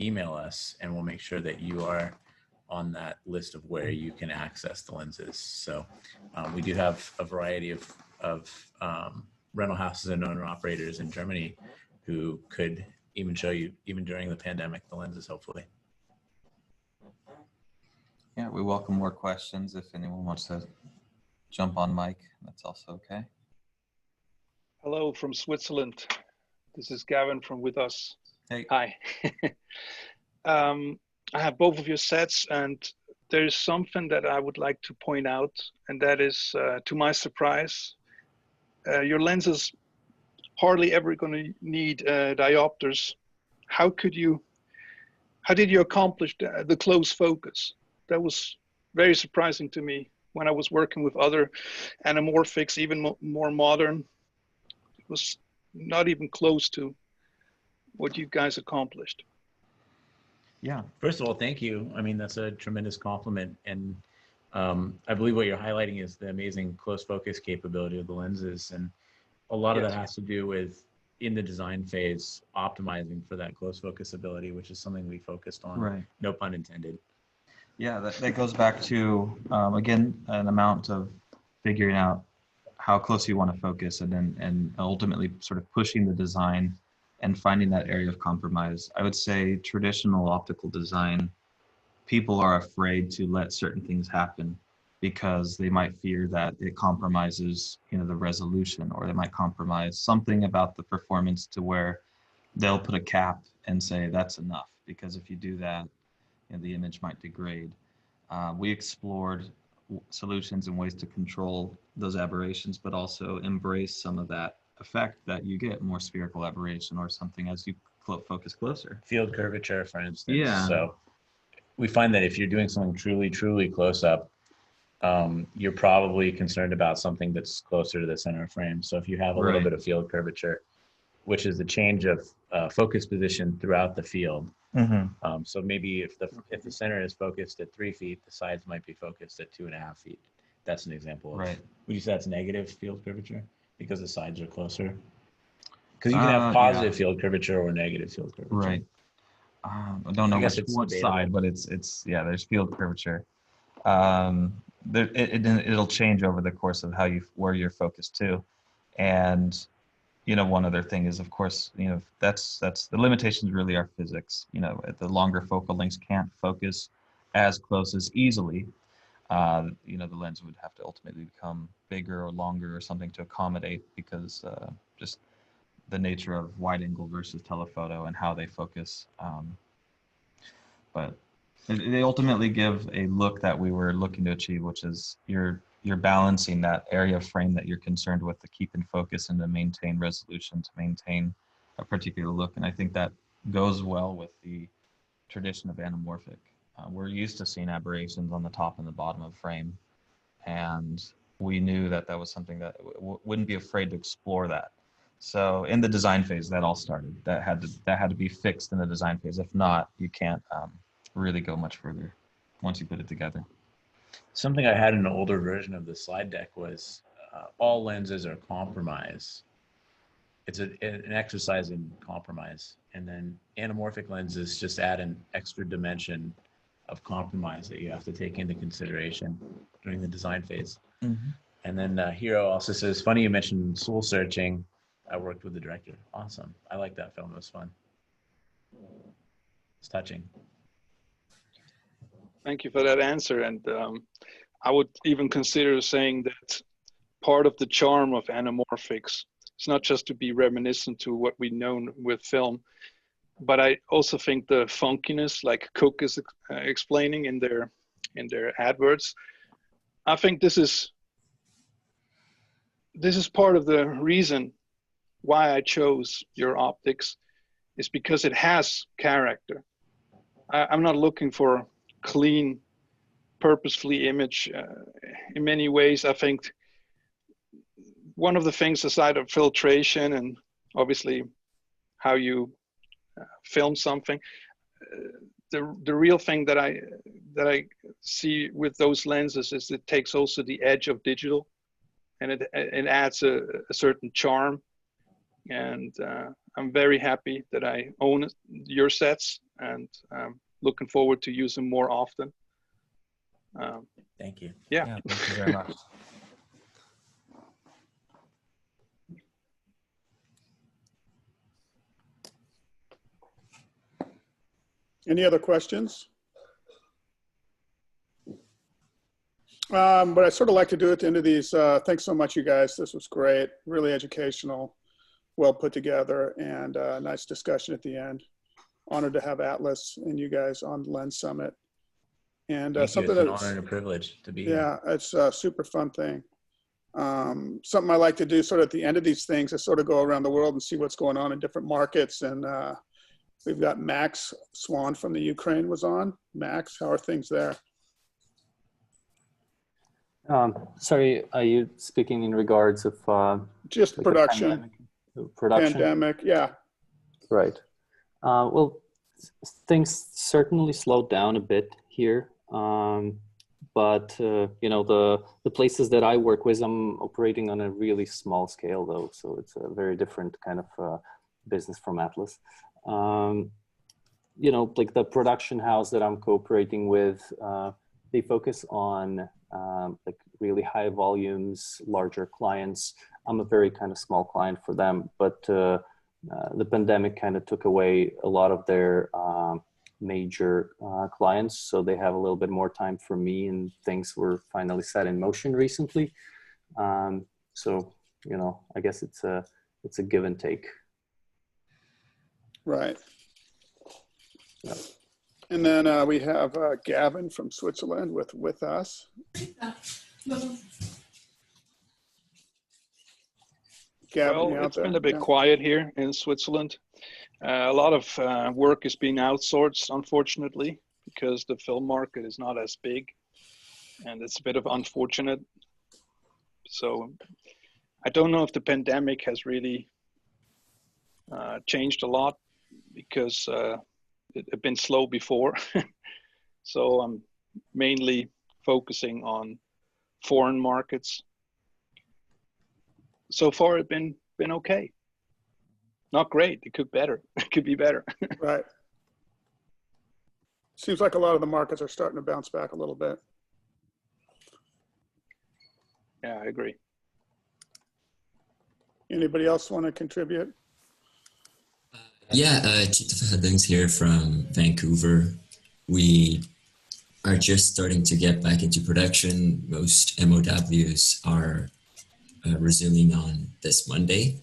email us and we'll make sure that you are on that list of where you can access the lenses. So we do have a variety of rental houses and owner operators in Germany who could even show you, even during the pandemic, the lenses, hopefully. Yeah, we welcome more questions. If anyone wants to jump on mic, that's also okay. Hello from Switzerland. This is Gavin from With Us. Hey. Hi. I have both of your sets, and there's something that I would like to point out, and that is, to my surprise, your lenses hardly ever going to need diopters. How did you accomplish the close focus? That was very surprising to me when I was working with other anamorphics, even more modern. It was not even close to what you guys accomplished. Yeah, first of all, thank you. I mean, that's a tremendous compliment. And I believe what you're highlighting is the amazing close focus capability of the lenses. And a lot of that has to do with, in the design phase, optimizing for that close focus ability, which is something we focused on, right. No pun intended. Yeah, that goes back to, again, an amount of figuring out how close you want to focus and ultimately sort of pushing the design and finding that area of compromise. I would say traditional optical design, people are afraid to let certain things happen because they might fear that it compromises, the resolution, or they might compromise something about the performance to where they'll put a cap and say that's enough, because if you do that, the image might degrade. We explored solutions and ways to control those aberrations, but also embrace some of that effect that you get, more spherical aberration or something as you focus closer. Field curvature, for instance. Yeah. So we find that if you're doing something truly close up, you're probably concerned about something that's closer to the center of frame. So if you have a little bit of field curvature, which is the change of focus position throughout the field. Mm-hmm. So maybe if the center is focused at 3 feet, the sides might be focused at 2.5 feet. That's an example. Would you say that's negative field curvature because the sides are closer? Because you can have positive field curvature or negative field curvature. Right. I don't know I guess it's which debatable. side, but it's yeah. There's field curvature. It'll change over the course of where you're focused to, and one other thing is, of course, that's the limitations really are physics. At the longer focal lengths can't focus as close as easily. The lens would have to ultimately become bigger or longer or something to accommodate, because just the nature of wide angle versus telephoto and how they focus. But they ultimately give a look that we were looking to achieve, which is you're balancing that area of frame that you're concerned with to keep in focus and to maintain resolution, to maintain a particular look. And I think that goes well with the tradition of anamorphic. We're used to seeing aberrations on the top and the bottom of frame, and we knew that was something that wouldn't be afraid to explore that. So in the design phase, that all started. That had to be fixed in the design phase. If not, you can't really go much further once you put it together. Something I had in an older version of the slide deck was all lenses are compromise. It's an exercise in compromise. And then anamorphic lenses just add an extra dimension of compromise that you have to take into consideration during the design phase. Mm-hmm. And then Hero also says, funny you mentioned Soul Searching. I worked with the director. Awesome. I like that film. It was fun. It's touching. Thank you for that answer. And I would even consider saying that part of the charm of anamorphics is not just to be reminiscent to what we know with film, but I also think the funkiness, like Cook is explaining in their adverts, I think this is part of the reason why I chose your optics, is because it has character. I'm not looking for clean, purposefully image. In many ways, I think one of the things aside of filtration and obviously how you film something, the real thing that I see with those lenses is it takes also the edge of digital, and it adds a certain charm. And I'm very happy that I own your sets, and looking forward to use them more often. Thank you. Yeah. Thank you very much. Any other questions? What I sort of like to do at the end of these, thanks so much, you guys. This was great, really educational, well put together, and a nice discussion at the end. Honored to have Atlas and you guys on the Lens Summit. And something it's an honor and a privilege to be here. Yeah, it's a super fun thing. Something I like to do sort of at the end of these things is sort of go around the world and see what's going on in different markets. And we've got Max Swan from the Ukraine was on. Max, how are things there? Sorry, are you speaking in regards of just like production? Pandemic, yeah. Right. Well, things certainly slowed down a bit here. But the places that I work with, I'm operating on a really small scale though. So it's a very different kind of business from Atlas. Like the production house that I'm cooperating with, they focus on like really high volumes, larger clients. I'm a very kind of small client for them, but the pandemic kind of took away a lot of their major clients. So they have a little bit more time for me, and things were finally set in motion recently. So, I guess it's a give and take. Right. Yeah. And then we have Gavin from Switzerland with us. Gavin, well, it's been a bit quiet here in Switzerland. A lot of work is being outsourced, unfortunately, because the film market is not as big, and it's a bit of unfortunate. So I don't know if the pandemic has really changed a lot, because it had been slow before. So I'm mainly focusing on foreign markets. So far, it's been okay. Not great. It could better. It could be better. Right. seems like a lot of the markets are starting to bounce back a little bit. Yeah, I agree. Anybody else want to contribute? Yeah, Chief Hadings here from Vancouver. We are just starting to get back into production. Most MOWs are resuming on this Monday,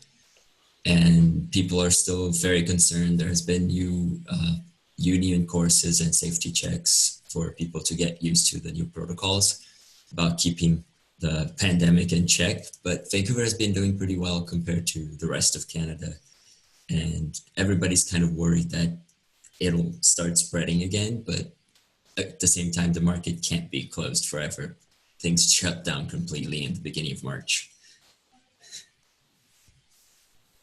and people are still very concerned. There has been new union courses and safety checks for people to get used to the new protocols about keeping the pandemic in check. But Vancouver has been doing pretty well compared to the rest of Canada. And everybody's kind of worried that it'll start spreading again, but at the same time, the market can't be closed forever. Things shut down completely in the beginning of March.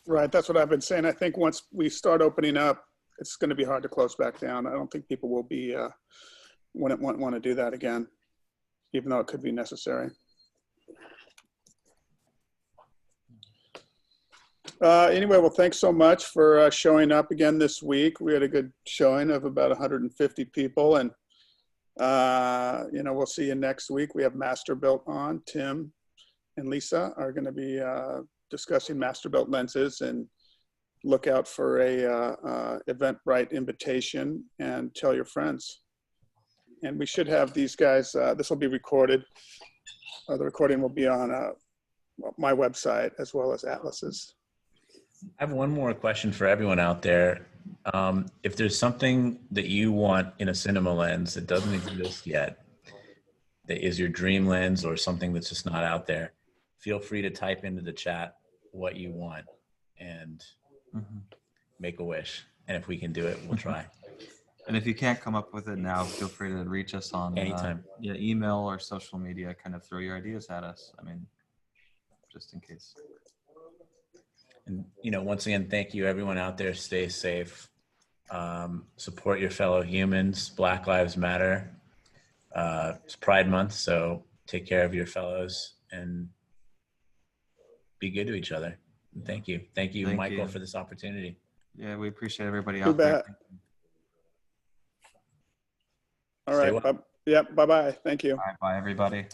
Right, that's what I've been saying. I think once we start opening up, it's going to be hard to close back down. I don't think people will be wouldn't want to do that again, even though it could be necessary. Anyway, well, thanks so much for showing up again this week. We had a good showing of about 150 people, and you know, we'll see you next week. We have Masterbuilt on. Tim and Lisa are going to be discussing Masterbuilt lenses, and look out for a Eventbrite invitation and tell your friends. And we should have these guys, this will be recorded. The recording will be on my website as well as Atlas's. I have one more question for everyone out there. If there's something that you want in a cinema lens that doesn't exist yet, that is your dream lens or something that's just not out there, feel free to type into the chat what you want and make a wish. And if we can do it, we'll try. And if you can't come up with it now, feel free to reach us on Anytime. Yeah, email or social media. Kind of throw your ideas at us. I mean, just in case. And, you know, once again, thank you everyone out there. Stay safe. Support your fellow humans. Black Lives Matter. It's Pride Month, so take care of your fellows and be good to each other. And thank you. Thank you, Michael, for this opportunity. Yeah, we appreciate everybody out there. All right. Yeah, bye-bye. Thank you. All right, bye, everybody.